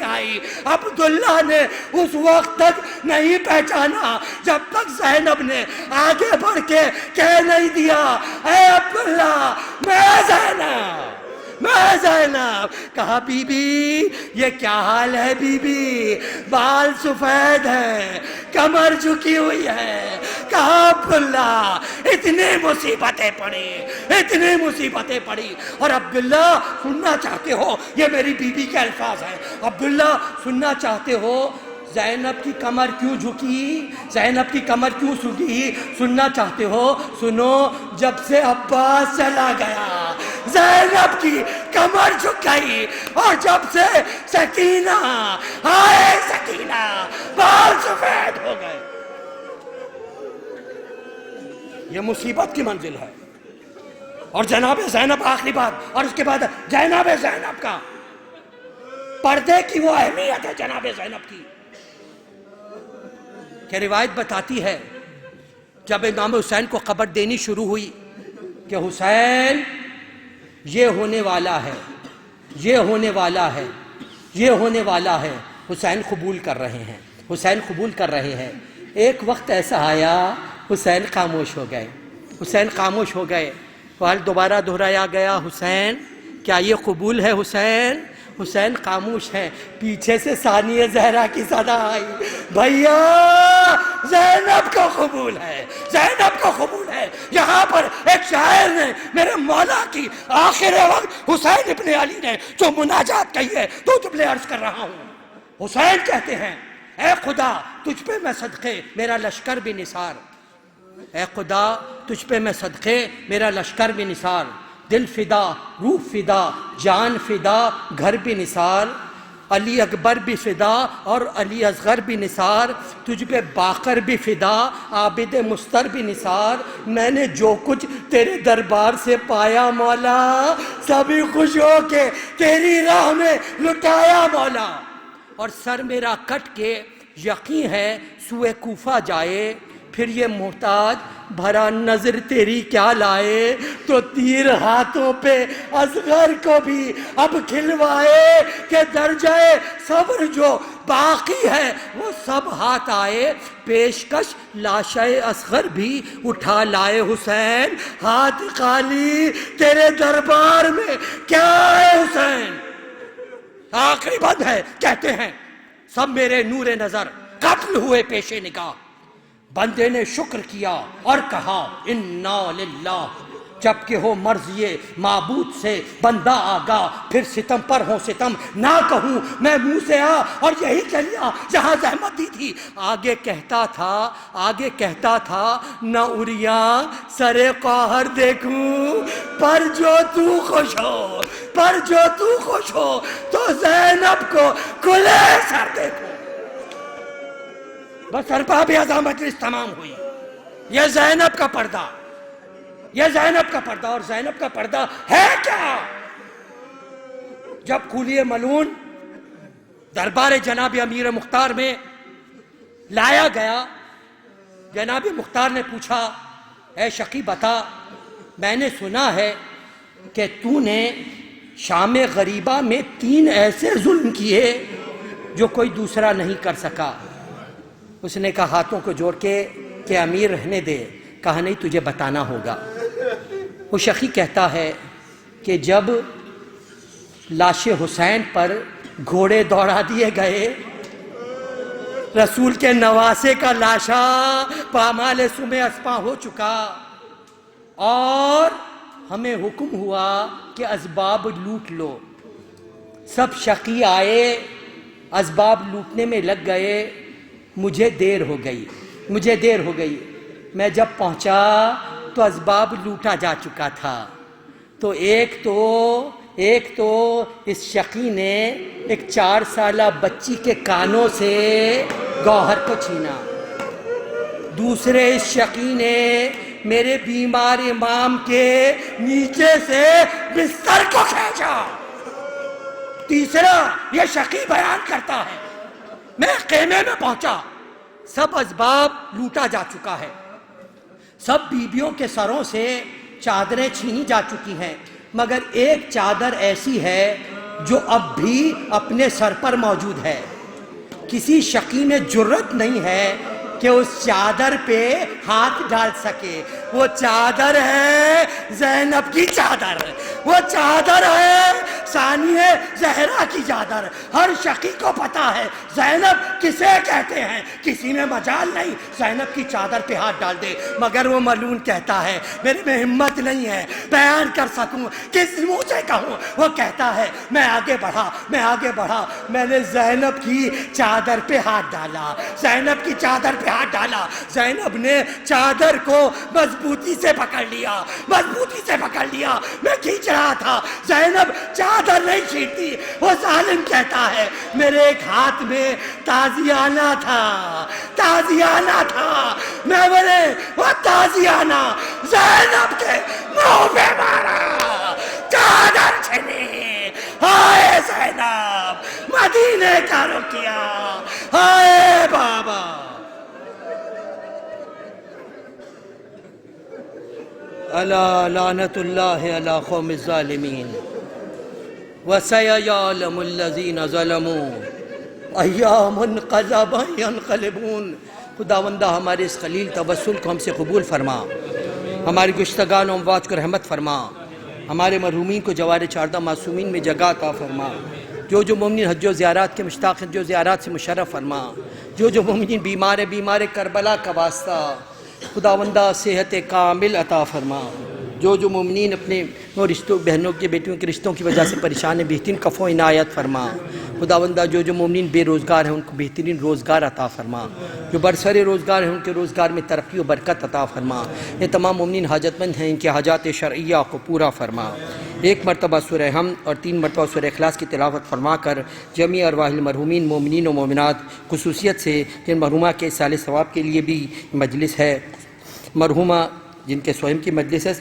آئی. عبداللہ نے اس وقت تک نہیں پہچانا جب تک زینب نے آگے بڑھ کے کہہ نہیں دیا, اے عبداللہ میں زینب. کہا بی بی یہ کیا حال ہے بی بی؟ بال سفید ہے, کمر جھکی ہوئی ہے. کہا عبداللہ اتنی مصیبتیں پڑی. اور عبداللہ سننا چاہتے ہو, یہ میری بی بی کے الفاظ ہیں, عبداللہ سننا چاہتے ہو زینب کی کمر کیوں جھکی, زینب کی کمر کیوں سجی؟ سننا چاہتے ہو؟ سنو, جب سے عباس چلا گیا زینب کی کمر جھک گئی, اور جب سے سکینہ بال سفید ہو گئے. یہ مصیبت کی منزل ہے. اور جناب زینب آخری بات, اور اس کے بعد جناب زینب کا پردے کی وہ اہمیت ہے جناب زینب کی کہ روایت بتاتی ہے جب امام حسین کو خبر دینی شروع ہوئی کہ حسین یہ ہونے والا ہے, حسین قبول کر رہے ہیں. ایک وقت ایسا آیا حسین خاموش ہو گئے. سوال دوبارہ دہرایا گیا, حسین کیا یہ قبول ہے؟ حسین خاموش ہے. پیچھے سے ثانیہ زہرا کی صدا آئی, بھیا زینب کو قبول ہے. یہاں پر ایک شاعر نے میرے مولا کی آخر وقت حسین ابن علی نے جو مناجات کہی ہے تو تم نے عرض کر رہا ہوں. حسین کہتے ہیں, اے خدا تجھ پہ میں صدقے میرا لشکر بھی نثار, اے خدا تجھ پہ میں صدقے میرا لشکر بھی نثار. دل فدا, روح فدا, جان فدا, گھر بھی نثار. علی اکبر بھی فدا اور علی اصغر بھی نثار. تجھ پہ باقر بھی فدا, عابد مستر بھی نثار. میں نے جو کچھ تیرے دربار سے پایا مولا, سبھی خوش ہو کے تیری راہ میں لٹایا مولا. اور سر میرا کٹ کے یقین ہے سوئے کوفہ جائے, پھر یہ محتاج بھرا نظر تیری کیا لائے. تو تیر ہاتھوں پہ اصغر کو بھی اب کھلوائے کہ درجہ صبر جو باقی ہے وہ سب ہاتھ آئے. پیشکش لاشہ اصغر بھی اٹھا لائے. حسین ہاتھ خالی تیرے دربار میں کیا ہے حسین؟ آخری بند ہے, کہتے ہیں سب میرے نور نظر قتل ہوئے پیش نگاہ. بندے نے شکر کیا اور کہا انا للہ, جبکہ ہو مرض یہ معبود سے بندہ آگاہ. پھر ستم پر ہو ستم نہ کہوں میں منہ سے اور یہی کہہ لیا جہاں زحمت دی تھی. آگے کہتا تھا نہ اریاں سرے قہر دیکھوں, پر جو تو خوش ہو تو زینب کو کلے سر دیکھوں. بس ارباب اعظم مجلس تمام ہوئی. یہ زینب کا پردہ, اور زینب کا پردہ ہے کیا؟ جب کولی ملعون دربار جناب امیر مختار میں لایا گیا, جناب مختار نے پوچھا, اے شقی بتا, میں نے سنا ہے کہ تو نے شام غریبہ میں 3 ایسے ظلم کیے جو کوئی دوسرا نہیں کر سکا. اس نے کہا ہاتھوں کو جوڑ کے کہ امیر رہنے دے. کہا نہیں تجھے بتانا ہوگا. وہ شقی کہتا ہے کہ جب لاش حسین پر گھوڑے دوڑا دیے گئے, رسول کے نواسے کا لاشا پامال سمے اسپاں ہو چکا, اور ہمیں حکم ہوا کہ اسباب لوٹ لو. سب شقی آئے, اسباب لوٹنے میں لگ گئے. مجھے دیر ہو گئی. میں جب پہنچا تو اسباب لوٹا جا چکا تھا. تو ایک تو ایک تو اس شقی نے ایک 4 سالہ بچی کے کانوں سے گوہر کو چھینا، دوسرے اس شقی نے میرے بیمار امام کے نیچے سے بستر کو کھینچا، تیسرا یہ شقی بیان کرتا ہے میں خیمے میں پہنچا، سب اسباب لوٹا جا چکا ہے، سب بیبیوں کے سروں سے چادریں چھینی جا چکی ہیں، مگر ایک چادر ایسی ہے جو اب بھی اپنے سر پر موجود ہے۔ کسی شقی میں جرت نہیں ہے کہ اس چادر پہ ہاتھ ڈال سکے، وہ چادر ہے زینب کی چادر، وہ چادر ہے ثانیہ زہرا کی چادر۔ ہر شقی کو پتا ہے زینب کسے کہتے ہیں، کسی میں مجال نہیں زینب کی چادر پہ ہاتھ ڈال دے، مگر وہ ملعون کہتا ہے میرے میں ہمت نہیں ہے بیان کر سکوں، کس منہ سے کہوں، وہ کہتا ہے میں آگے بڑھا، میں نے زینب کی چادر پہ ہاتھ ڈالا، زینب کی چادر پہ ہاتھ ڈالا، زینب نے چادر کو مضبوطی سے پکڑ لیا، میں کھینچ رہا تھا، زینب چادر نہیں چھیڑتی، وہ ظالم کہتا ہے میرے ایک ہاتھ میں تازیانہ تھا، میں بولے وہ تازیانہ زینب کے منہ پہ مارا، چادر چھینی، ہائے زینب مدینے کا رخ کیا، ہائے بابا۔ الا لعنت اللہ علی قوم الظالمین وسیعلم الذین ظلموا ایام انقلبا ینقلبون۔ خداوندہ ہمارے اس خلیل توسل کو ہم سے قبول فرما، ہماری گشتگان و اموات کو رحمت فرما، ہمارے مرحومین کو جوار چاردہ معصومین میں جگہ عطا فرما، جو مومنین حج و زیارات کے مشتاق ہیں جو زیارات سے مشرف فرما، جو مومنین بیمار کربلا کا واسطہ خداوندہ صحت کامل عطا فرما، جو مومنین اپنے رشتوں بہنوں کے بیٹیوں کے رشتوں کی وجہ سے پریشان ہیں بہترین کفو عنایت فرما، خداوندہ جو مومنین بے روزگار ہیں ان کو بہترین روزگار عطا فرما، جو برسر روزگار ہیں ان کے روزگار میں ترقی و برکت عطا فرما، یہ تمام مومنین حاجت مند ہیں ان کے حاجات شرعیہ کو پورا فرما۔ 1 مرتبہ سورہ حمد اور 3 مرتبہ سورہ اخلاص کی تلاوت فرما کر جمیع ارواح المرحومین مومنین و مومنات خصوصیت سے جن مرحومہ کے اصال ثواب کے لیے بھی مجلس ہے، مرحومہ جن کے سوئم کی مجلس ہے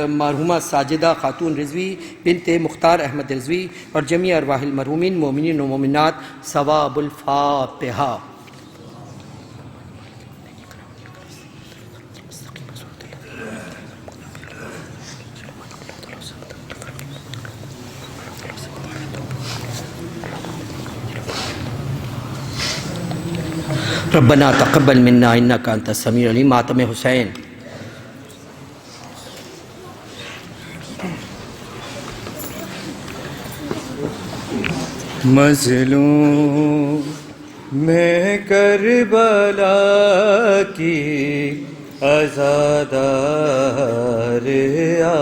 مرحومہ ساجدہ خاتون رضوی بنت مختار احمد رضوی اور جمیع ارواح المرحومین مومنین و مومنات، ثواب الفاتحہ۔ ربنا تقبل منا انک انت السمیع العلیم۔ ماتم حسین۔ مظلوم میں کربلا کی عزادار